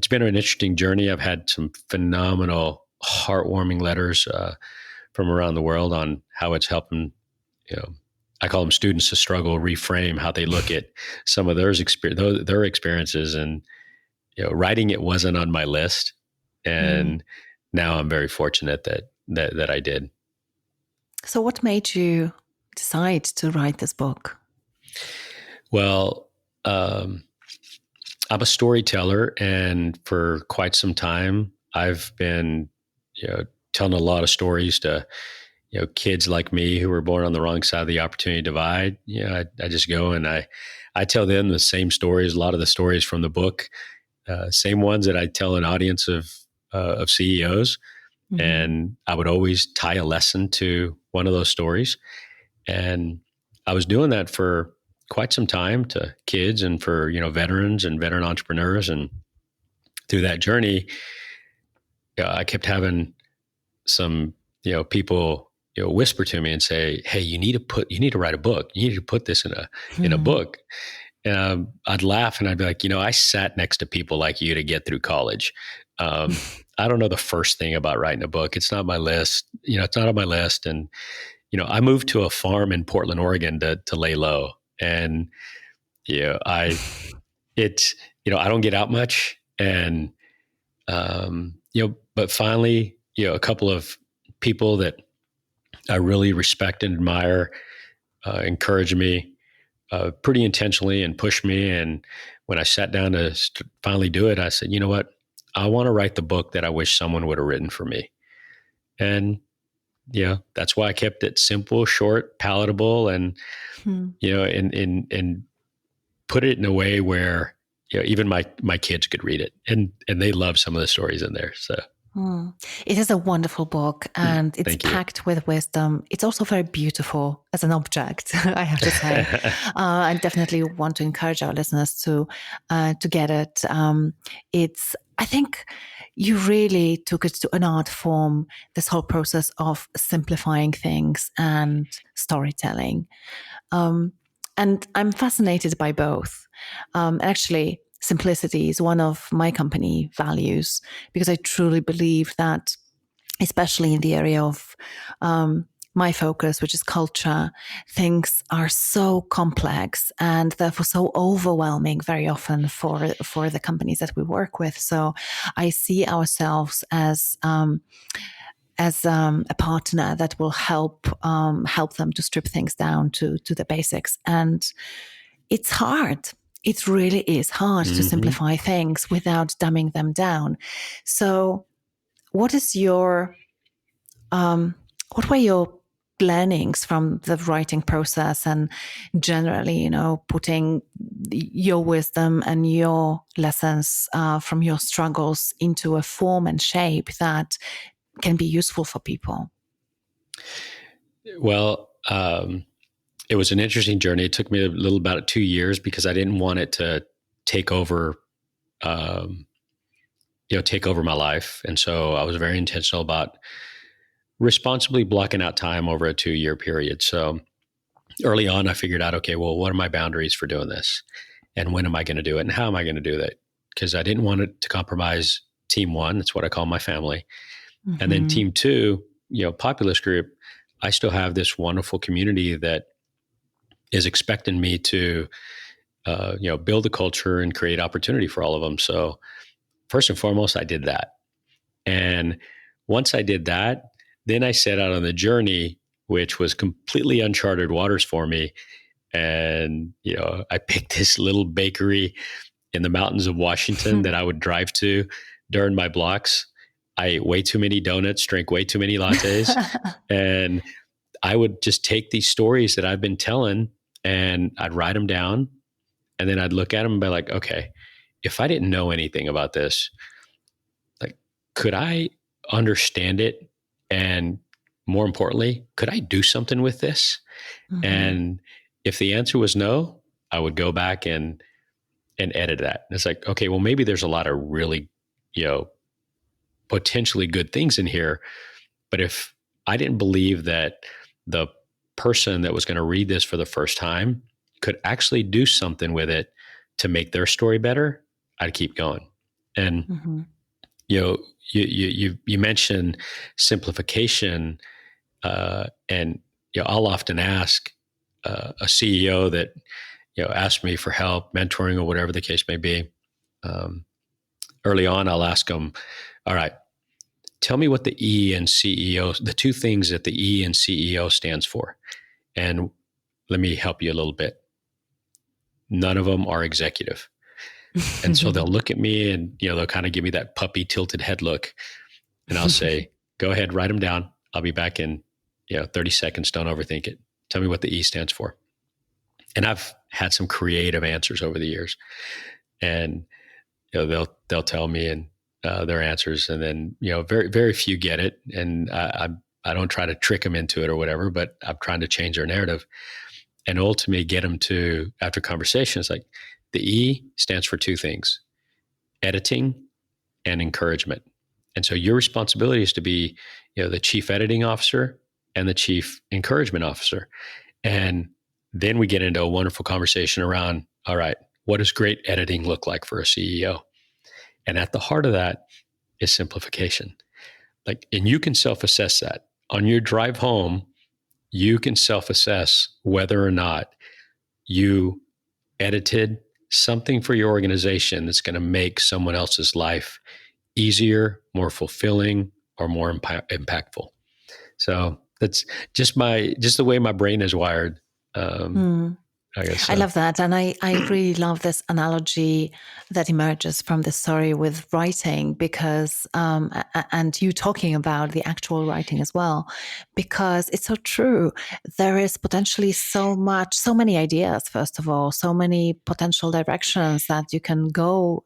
been an interesting journey. I've had some phenomenal, heartwarming letters from around the world on how it's helping. I call them students to struggle reframe how they look at some of their experiences, and writing it wasn't on my list, Mm. and now I'm very fortunate that I did. So what made you decide to write this book? Well, I'm a storyteller, and for quite some time, I've been, telling a lot of stories to, kids like me who were born on the wrong side of the opportunity divide. I just go and I tell them the same stories, a lot of the stories from the book, same ones that I tell an audience of CEOs, Mm-hmm. and I would always tie a lesson to one of those stories. And I was doing that for quite some time to kids and for veterans and veteran entrepreneurs. And through that journey, I kept having some people whisper to me and say, "Hey, you need to write a book. You need to put this in a book." And I'd laugh and I'd be like, I sat next to people like you to get through college. I don't know the first thing about writing a book. It's not my list. It's not on my list. And I moved to a farm in Portland, Oregon to lay low. And I it's I don't get out much, and but finally, a couple of people that I really respect and admire encouraged me pretty intentionally and pushed me. And when I sat down to finally do it, I said, you know what? I want to write the book that I wish someone would have written for me. And that's why I kept it simple, short, palatable, and Hmm. and put it in a way where even my kids could read it, and they love some of the stories in there. So Hmm. It is a wonderful book, and it's thank you. packed with wisdom. It's also very beautiful as an object, I have to say. I definitely want to encourage our listeners to get it. I think you really took it to an art form, this whole process of simplifying things and storytelling. Um, and I'm fascinated by both. Actually, simplicity is one of my company values because I truly believe that, especially in the area of my focus, which is culture, things are so complex and therefore so overwhelming very often for the companies that we work with. So I see ourselves as a partner that will help them to strip things down to the basics. And it's hard. It really is hard to Mm-hmm. simplify things without dumbing them down. So, what is your what were your learnings from the writing process, and generally, putting your wisdom and your lessons from your struggles into a form and shape that can be useful for people? Well, it was an interesting journey. It took me a little about 2 years because I didn't want it to take over, um, take over my life. And so I was very intentional about responsibly blocking out time over a 2 year period. So early on, I figured out, okay, well, what are my boundaries for doing this? And when am I going to do it? And how am I going to do that? Because I didn't want it to compromise team one. That's what I call my family. And then Mm-hmm. team two, Populus Group, I still have this wonderful community that is expecting me to, build a culture and create opportunity for all of them. So first and foremost, I did that. And once I did that, then I set out on the journey, which was completely uncharted waters for me. And, I picked this little bakery in the mountains of Washington that I would drive to during my blocks. I ate way too many donuts, drank way too many lattes, and I would just take these stories that I've been telling and I'd write them down. And then I'd look at them and be like, okay, if I didn't know anything about this, like, could I understand it? And more importantly, could I do something with this? Mm-hmm. And if the answer was no, I would go back and edit that. And it's like, okay, well, maybe there's a lot of really, you know, potentially good things in here. But if I didn't believe that the person that was going to read this for the first time could actually do something with it to make their story better, I'd keep going. And Mm-hmm. you know, you mentioned simplification, and I'll often ask a CEO that asks me for help, mentoring, or whatever the case may be. Um, Early on, I'll ask them, "All right, tell me what the E in CEO, the two things that the E in CEO stands for, and let me help you a little bit. None of them are executive." And so they'll look at me and they'll kind of give me that puppy tilted head look, and I'll say, "Go ahead, write them down. I'll be back in 30 seconds. Don't overthink it. Tell me what the E stands for." And I've had some creative answers over the years, and they'll tell me and their answers, and then very very few get it, and I don't try to trick them into it or whatever, but I'm trying to change their narrative and ultimately get them to, after conversations, like the E stands for two things: editing and encouragement. And so your responsibility is to be the chief editing officer and the chief encouragement officer. And then we get into a wonderful conversation around, all right, what does great editing look like for a CEO? And at the heart of that is simplification. Like, and you can self-assess that on your drive home. You can self-assess whether or not you edited something for your organization that's going to make someone else's life easier, more fulfilling, or more impactful. So that's just the way my brain is wired. Um, Mm. I guess I so. love that. And I really love this analogy that emerges from the story with writing, because, and you talking about the actual writing as well, because it's so true. There is potentially so many ideas, first of all, so many potential directions that you can go,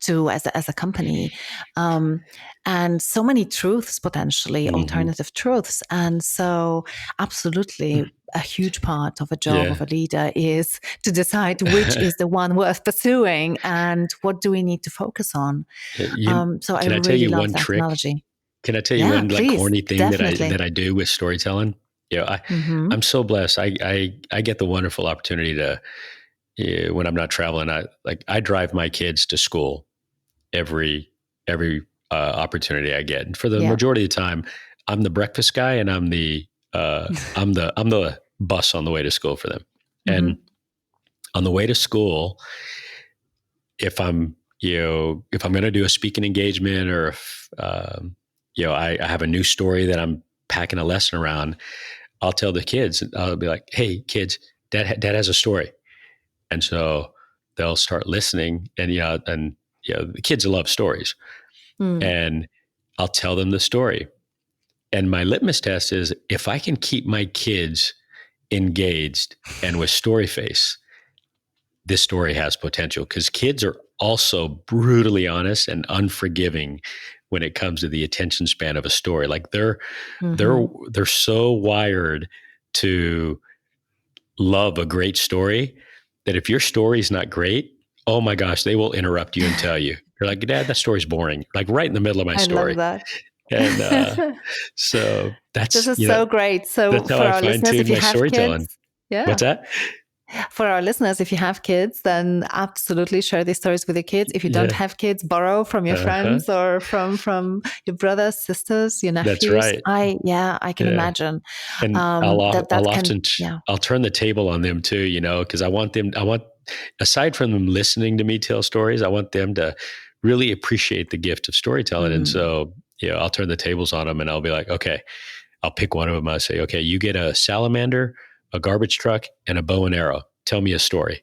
to as a company, and so many truths, potentially Mm-hmm. alternative truths. And so absolutely, a huge part of a job of Yeah. a leader is to decide which is the one worth pursuing and what do we need to focus on. So I Can I tell really you love one that trick? analogy. Can I tell you Yeah, one like please, corny thing that I definitely. that I do with storytelling? Mm-hmm. I'm so blessed. I get the wonderful opportunity to, when I'm not traveling, I drive my kids to school every opportunity I get. And for the Yeah. majority of the time, I'm the breakfast guy, and I'm the bus on the way to school for them. Mm-hmm. And on the way to school, if I'm going to do a speaking engagement, or if I have a new story that I'm packing a lesson around, I'll tell the kids. I'll be like, "Hey, kids, dad has a story," and so they'll start listening, and the kids love stories, Mm. and I'll tell them the story. And my litmus test is, if I can keep my kids engaged and with story face, this story has potential, because kids are also brutally honest and unforgiving when it comes to the attention span of a story. Like they're Mm-hmm. they're so wired to love a great story that if your story's not great, oh my gosh, they will interrupt you and tell you. You're like, Dad, that story's boring. Like right in the middle of my I love story. that. And so This that's is so great. So, that's how for I our fine listeners, if tune you my have storytelling. kids, yeah, What's that? for our listeners, if you have kids, then absolutely share these stories with your kids. If you don't Yeah. have kids, borrow from your Uh-huh. friends or from your brothers, sisters, your That's nephews. right. I can Yeah. imagine And I'll that I'll can, often yeah. I'll turn the table on them too, because I want aside from them listening to me tell stories, I want them to really appreciate the gift of storytelling. And Mm. so, I'll turn the tables on them and I'll be like, okay, I'll pick one of them. I'll say, okay, you get a salamander, a garbage truck, and a bow and arrow. Tell me a story.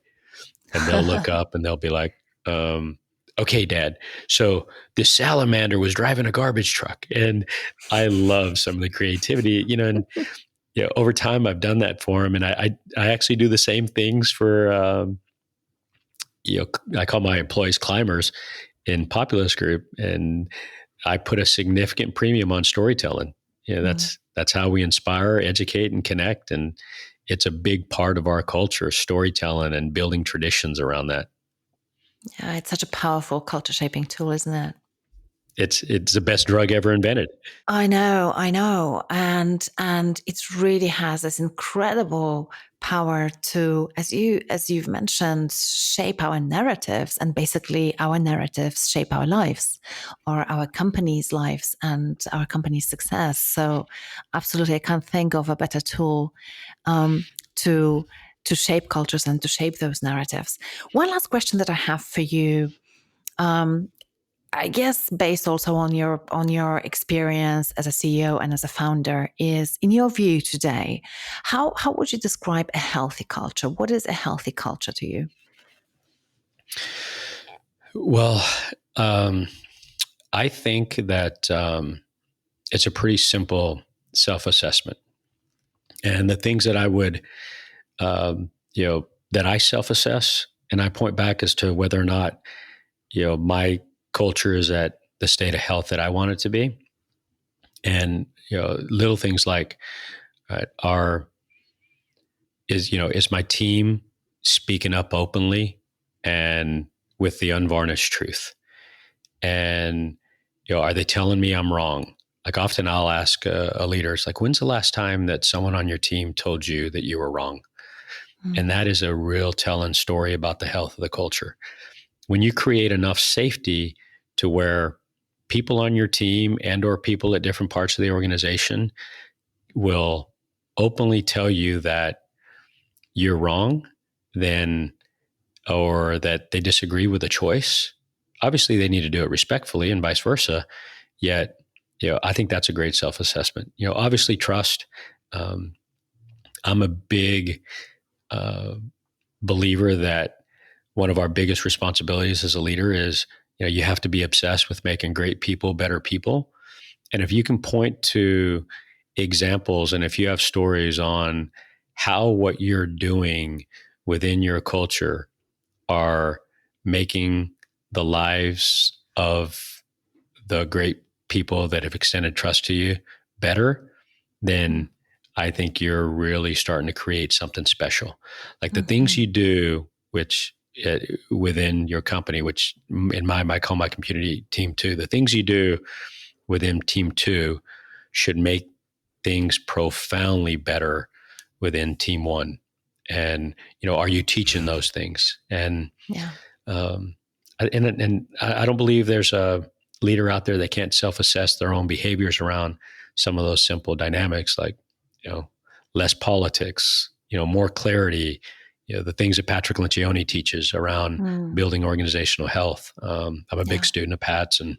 And they'll look up and they'll be like, okay, Dad. So this salamander was driving a garbage truck. And I love some of the creativity, and over time I've done that for them. And I actually do the same things for, I call my employees climbers in Populus Group. And I put a significant premium on storytelling. Mm. That's how we inspire, educate, and connect. And it's a big part of our culture, storytelling and building traditions around that. Yeah, it's such a powerful culture shaping tool, isn't it? It's the best drug ever invented. I know, and it really has this incredible power to, as you've mentioned, shape our narratives, and basically our narratives shape our lives, or our company's lives, and our company's success. So, absolutely, I can't think of a better tool um, to shape cultures and to shape those narratives. One last question that I have for you. Um, I guess based also on your experience as a CEO and as a founder, is in your view today, how would you describe a healthy culture? What is a healthy culture to you? Well, um, I think that it's a pretty simple self-assessment, and the things that I would, that I self-assess and I point back as to whether or not my culture is at the state of health that I want it to be, and little things like are is my team speaking up openly and with the unvarnished truth, and are they telling me I'm wrong? Like often I'll ask a leader, it's like, when's the last time that someone on your team told you that you were wrong? And Mm, that is a real telling story about the health of the culture. When you create enough safety to where people on your team and or people at different parts of the organization will openly tell you that you're wrong, then or that they disagree with a choice, obviously they need to do it respectfully and vice versa. Yet, I think that's a great self-assessment. Obviously trust. Um, I'm a big uh, believer that one of our biggest responsibilities as a leader is, you have to be obsessed with making great people better people. And if you can point to examples and if you have stories on how what you're doing within your culture are making the lives of the great people that have extended trust to you better, mm, then I think you're really starting to create something special. Like the things mhm. you do, which within your company, which in I call my community team two, the things you do within team two should make things profoundly better within team one. And, are you teaching those things? And Yeah. um, and I don't believe there's a leader out there that can't self-assess their own behaviors around some of those simple dynamics, like less politics, more clarity, the things that Patrick Lencioni teaches around Mm, building organizational health. I'm a big yeah. student of Pat's, and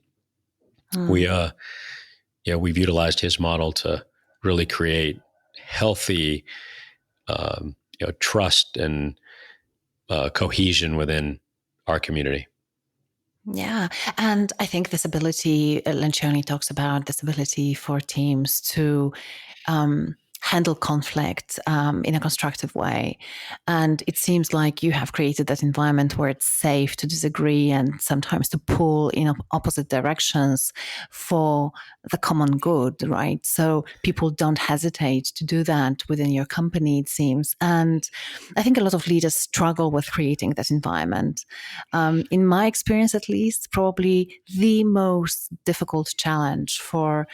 we Mm, we've utilized his model to really create healthy trust and cohesion within our community. yeah. And I think this ability, Lencioni talks about this ability for teams to um, handle conflict in a constructive way. And it seems like you have created that environment where it's safe to disagree and sometimes to pull in opposite directions for the common good, right? So people don't hesitate to do that within your company, it seems. And I think a lot of leaders struggle with creating that environment. In my experience, at least, probably the most difficult challenge for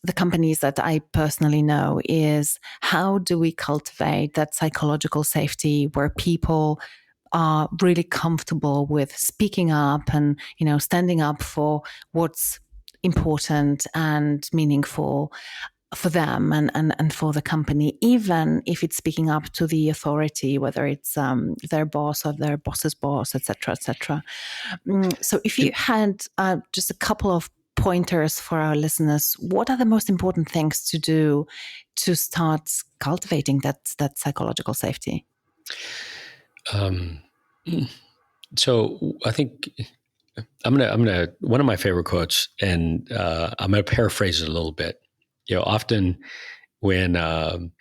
the companies that I personally know is how do we cultivate that psychological safety where people are really comfortable with speaking up and, standing up for what's important and meaningful for them and for the company, even if it's speaking up to the authority, whether it's their boss or their boss's boss, etc., etc. So if you had just a couple of pointers for our listeners, what are the most important things to do to start cultivating that psychological safety? So I think I'm gonna one of my favorite quotes, and I'm gonna paraphrase it a little bit. Often when the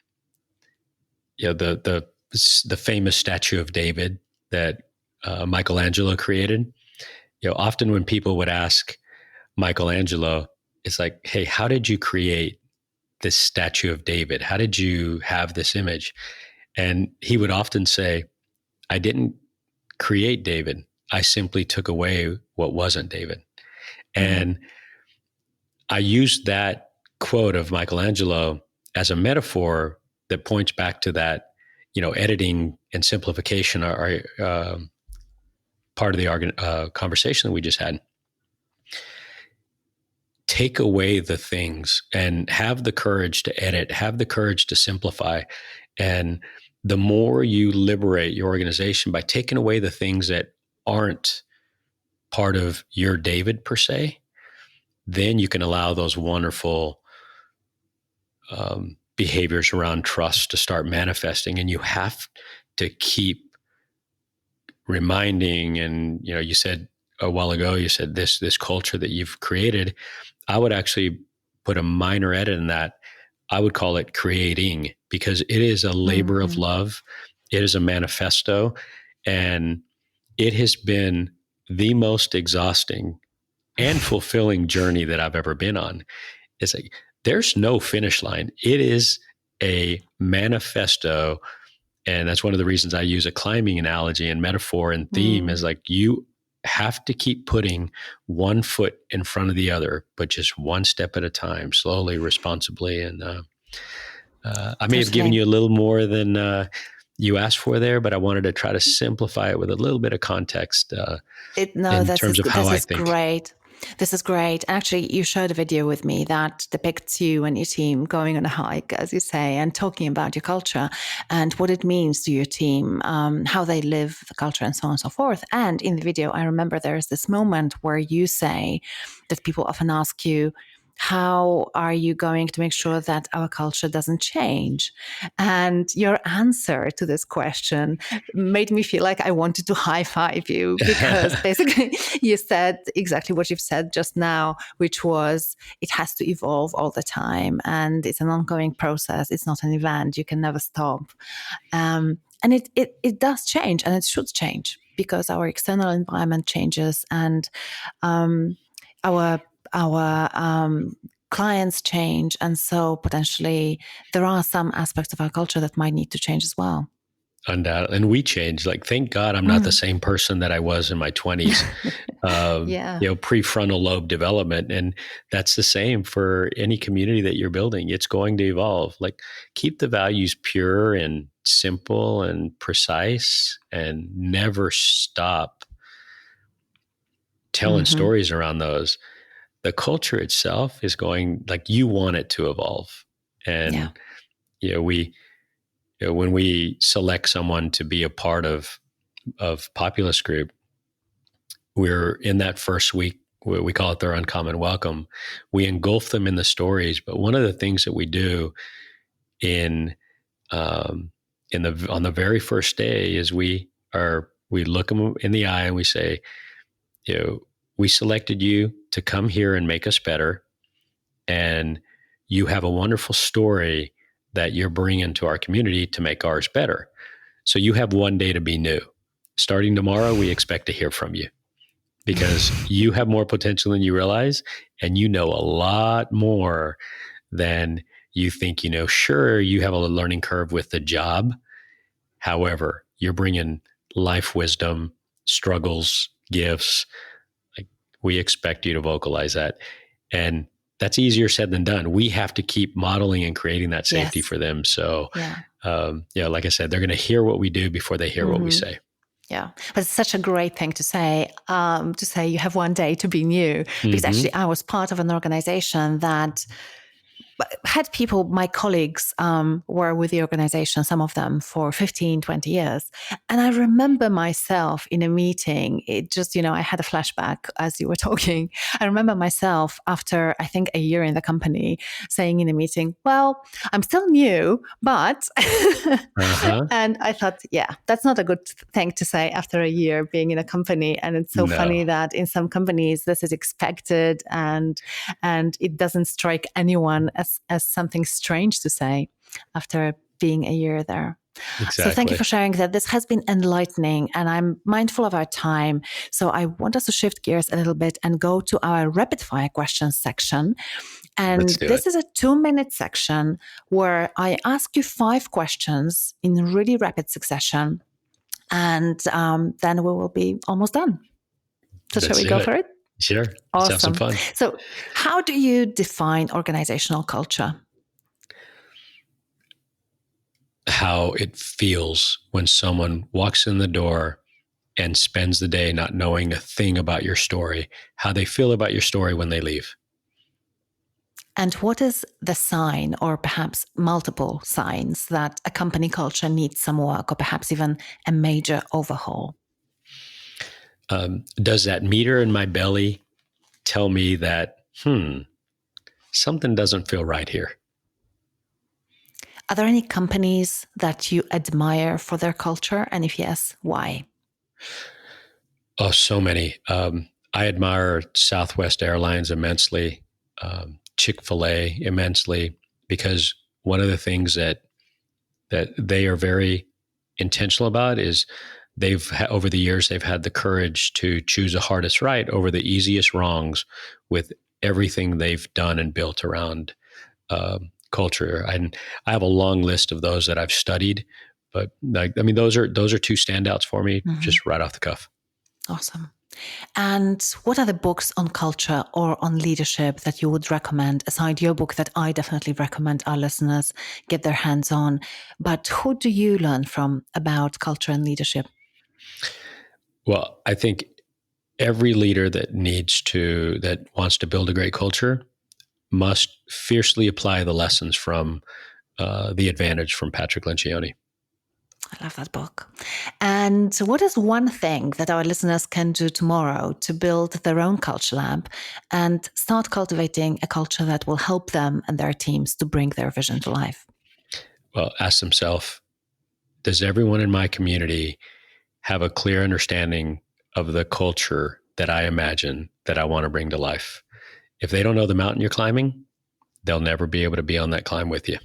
famous statue of David that Michelangelo created, often when people would ask Michelangelo, it's like, hey, how did you create this statue of David? How did you have this image? And he would often say, I didn't create David. I simply took away what wasn't David. And I used that quote of Michelangelo as a metaphor that points back to that, editing and simplification are part of the conversation that we just had. Take away the things and have the courage to edit, have the courage to simplify. And the more you liberate your organization by taking away the things that aren't part of your David per se, then you can allow those wonderful behaviors around trust to start manifesting. And you have to keep reminding. And you said a while ago, you said this culture that you've created. I would actually put a minor edit in that. I would call it creating, because it is a labor of love. It is a manifesto, and it has been the most exhausting and fulfilling journey that I've ever been on. It's like there's no finish line. It is a manifesto. And that's one of the reasons I use a climbing analogy and metaphor and theme is like you have to keep putting one foot in front of the other, but just one step at a time, slowly, responsibly. And I may have given you a little more than you asked for there, but I wanted to try to simplify it with a little bit of context in terms of how I think. Great. This is great. Actually, you shared a video with me that depicts you and your team going on a hike, as you say, and talking about your culture and what it means to your team, how they live the culture and so on and so forth. And in the video, I remember there is this moment where you say that people often ask you, how are you going to make sure that our culture doesn't change? And your answer to this question made me feel like I wanted to high five you, because basically you said exactly what you've said just now, which was it has to evolve all the time and it's an ongoing process. It's not an event. You can never stop. And it does change, and it should change because our external environment changes, and our clients change, and so potentially there are some aspects of our culture that might need to change as well. Undoubtedly. And we change. Like, thank God I'm not the same person that I was in my 20s. Prefrontal lobe development. And that's the same for any community that you're building. It's going to evolve. Like, keep the values pure and simple and precise, and never stop telling stories around those. The culture itself is going, like, you want it to evolve. And, when we select someone to be a part of Populus Group, we're in that first week, we call it their uncommon welcome. We engulf them in the stories. But one of the things that we do on the very first day is we look them in the eye and we say, we selected you to come here and make us better. And you have a wonderful story that you're bringing to our community to make ours better. So you have one day to be new. Starting tomorrow, we expect to hear from you because you have more potential than you realize, and you know a lot more than you think you know. Sure, you have a learning curve with the job. However, you're bringing life wisdom, struggles, gifts. Like, we expect you to vocalize that. And that's easier said than done. We have to keep modeling and creating that safety Yes. for them. So, Yeah. Like I said, they're going to hear what we do before they hear what we say. Yeah, but it's such a great thing to say you have one day to be new. Because actually, I was part of an organization that had people, my colleagues were with the organization, some of them for 15, 20 years. And I remember myself in a meeting, it just, I had a flashback as you were talking. I remember myself after, I think, a year in the company saying in a meeting, well, I'm still new, but, and I thought, yeah, that's not a good thing to say after a year being in a company. And it's so funny that in some companies, this is expected and it doesn't strike anyone as something strange to say after being a year there. Exactly. So thank you for sharing that. This has been enlightening, and I'm mindful of our time. So I want us to shift gears a little bit and go to our rapid fire questions section. And this is a 2-minute section where I ask you 5 questions in really rapid succession, and then we will be almost done. So shall we go for it? Sure. Awesome. Let's have some fun. So how do you define organizational culture? How it feels when someone walks in the door and spends the day not knowing a thing about your story, how they feel about your story when they leave. And what is the sign, or perhaps multiple signs, that a company culture needs some work, or perhaps even a major overhaul? Does that meter in my belly tell me that, something doesn't feel right here? Are there any companies that you admire for their culture? And if yes, why? Oh, so many. I admire Southwest Airlines immensely, Chick-fil-A immensely, because one of the things that they are very intentional about is over the years, they've had the courage to choose the hardest right over the easiest wrongs with everything they've done and built around culture. And I have a long list of those that I've studied, but those are 2 standouts for me, just right off the cuff. Awesome. And what are the books on culture or on leadership that you would recommend, aside your book that I definitely recommend our listeners get their hands on? But who do you learn from about culture and leadership? Well, I think every leader that wants to build a great culture must fiercely apply the lessons from The Advantage from Patrick Lencioni. I love that book. And what is one thing that our listeners can do tomorrow to build their own culture lab and start cultivating a culture that will help them and their teams to bring their vision to life? Well, ask themselves, does everyone in my community have a clear understanding of the culture that I imagine that I want to bring to life? If they don't know the mountain you're climbing, they'll never be able to be on that climb with you.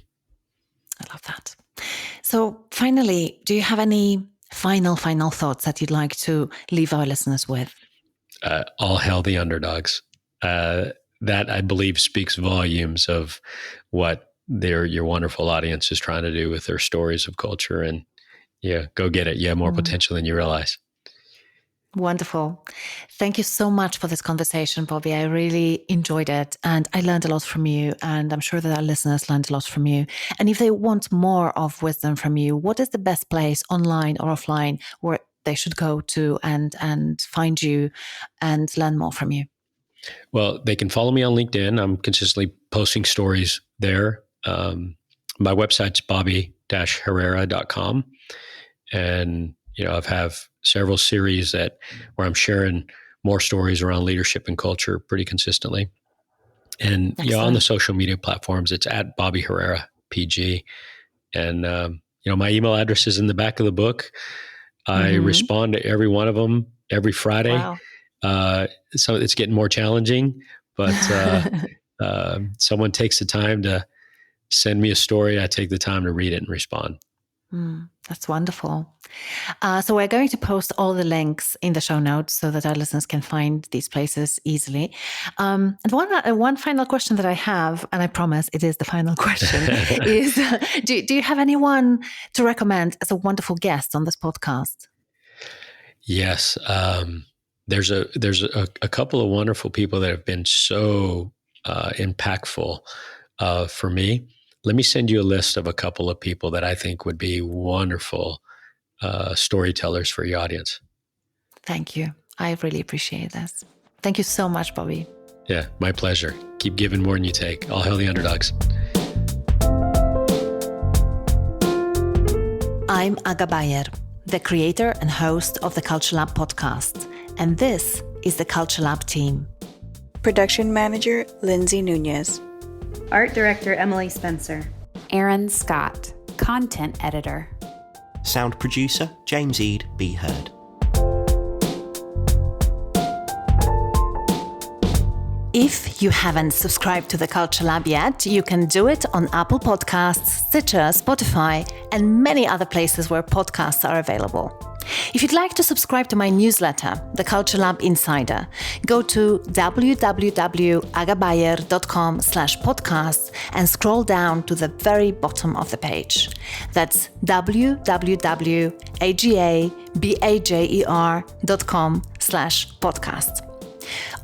I love that. So finally, do you have any final thoughts that you'd like to leave our listeners with? All hail the underdogs. That, I believe, speaks volumes of what your wonderful audience is trying to do with their stories of culture. And yeah, go get it. You have more potential than you realize. Wonderful. Thank you so much for this conversation, Bobby. I really enjoyed it, and I learned a lot from you, and I'm sure that our listeners learned a lot from you. And if they want more of wisdom from you, what is the best place, online or offline, where they should go to and find you and learn more from you? Well, they can follow me on LinkedIn. I'm consistently posting stories there. My website's bobby-herrera.com. And I've have several series where I'm sharing more stories around leadership and culture pretty consistently. And on the social media platforms, it's at Bobby Herrera PG. And my email address is in the back of the book. I respond to every one of them every Friday. Wow. So it's getting more challenging, but someone takes the time to Send me a story. I take the time to read it and respond. That's wonderful. So we're going to post all the links in the show notes so that our listeners can find these places easily. And one final question that I have, and I promise it is the final question, is do you have anyone to recommend as a wonderful guest on this podcast? Yes. There's a couple of wonderful people that have been so impactful for me. Let me send you a list of a couple of people that I think would be wonderful storytellers for your audience. Thank you. I really appreciate this. Thank you so much, Bobby. Yeah, my pleasure. Keep giving more than you take. All hail the underdogs. I'm Aga Bayer, the creator and host of the Culture Lab podcast, and this is the Culture Lab team. Production manager, Lindsay Nunez. Art director, Emily Spencer. Aaron Scott, content editor. Sound producer, James Eade, Be Heard. If you haven't subscribed to the Culture Lab yet, you can do it on Apple Podcasts, Stitcher, Spotify, and many other places where podcasts are available. If you'd like to subscribe to my newsletter, The Culture Lab Insider, go to www.agabayer.com/podcast and scroll down to the very bottom of the page. That's www.agabayer.com/podcast.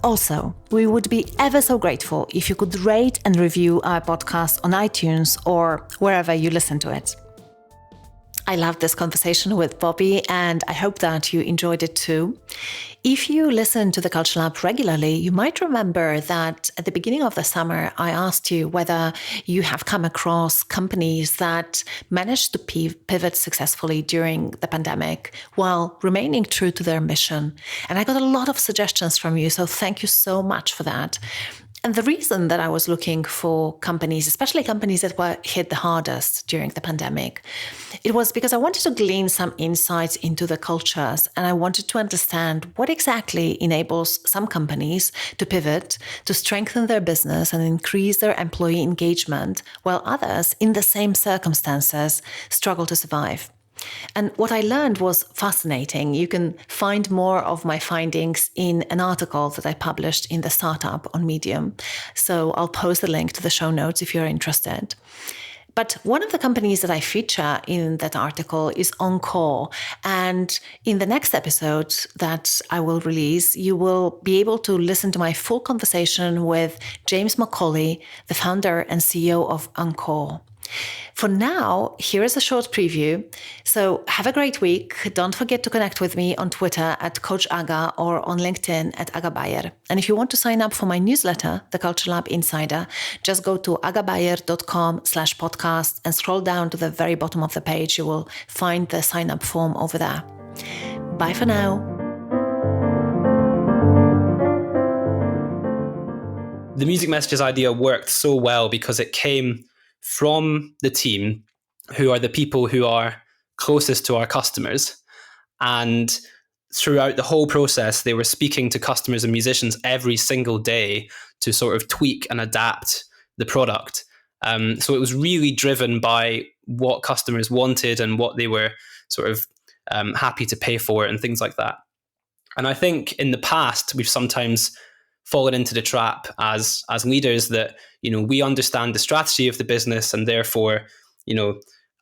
Also, we would be ever so grateful if you could rate and review our podcast on iTunes or wherever you listen to it. I loved this conversation with Bobby, and I hope that you enjoyed it too. If you listen to the Culture Lab regularly, you might remember that at the beginning of the summer, I asked you whether you have come across companies that managed to pivot successfully during the pandemic while remaining true to their mission. And I got a lot of suggestions from you, so thank you so much for that. And the reason that I was looking for companies, especially companies that were hit the hardest during the pandemic, it was because I wanted to glean some insights into the cultures, and I wanted to understand what exactly enables some companies to pivot, to strengthen their business and increase their employee engagement, while others in the same circumstances struggle to survive. And what I learned was fascinating. You can find more of my findings in an article that I published in the Startup on Medium. So I'll post the link to the show notes if you're interested. But one of the companies that I feature in that article is Encore. And in the next episode that I will release, you will be able to listen to my full conversation with James Macaulay, the founder and CEO of Encore. For now, here is a short preview. So have a great week. Don't forget to connect with me on Twitter at Coach Aga or on LinkedIn at Aga Bayer. And if you want to sign up for my newsletter, The Culture Lab Insider, just go to agabayer.com/podcast and scroll down to the very bottom of the page. You will find the sign up form over there. Bye for now. The music messages idea worked so well because it came from the team, who are the people who are closest to our customers. And throughout the whole process, they were speaking to customers and musicians every single day to sort of tweak and adapt the product. So it was really driven by what customers wanted and what they were sort of happy to pay for and things like that. And I think in the past, we've sometimes fallen into the trap as leaders that, we understand the strategy of the business and therefore,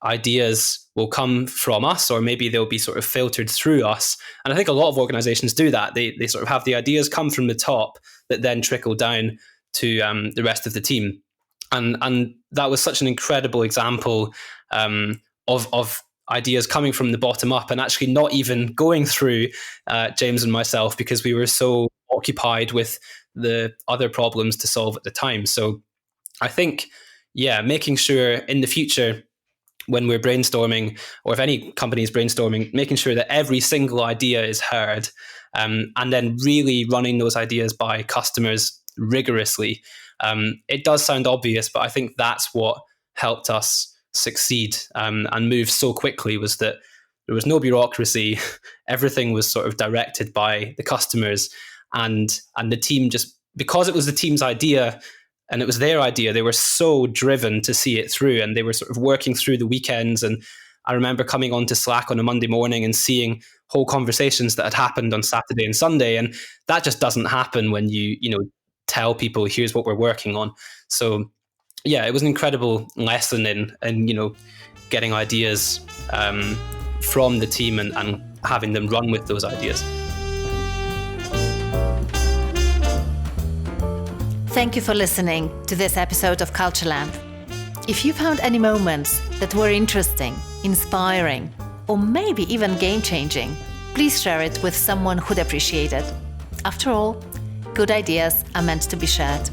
ideas will come from us, or maybe they'll be sort of filtered through us. And I think a lot of organizations do that. They sort of have the ideas come from the top that then trickle down to the rest of the team. And that was such an incredible example of ideas coming from the bottom up and actually not even going through James and myself, because we were so occupied with the other problems to solve at the time. So I think, making sure in the future when we're brainstorming, or if any company is brainstorming, making sure that every single idea is heard, and then really running those ideas by customers rigorously. It does sound obvious, but I think that's what helped us succeed and move so quickly, was that there was no bureaucracy. Everything was sort of directed by the customers, and the team, just because it was the team's idea, and it was their idea. They were so driven to see it through, and they were sort of working through the weekends. And I remember coming onto Slack on a Monday morning and seeing whole conversations that had happened on Saturday and Sunday. And that just doesn't happen when you tell people, here's what we're working on. So yeah, it was an incredible lesson in getting ideas from the team and having them run with those ideas. Thank you for listening to this episode of Culture Lab. If you found any moments that were interesting, inspiring, or maybe even game-changing, please share it with someone who'd appreciate it. After all, good ideas are meant to be shared.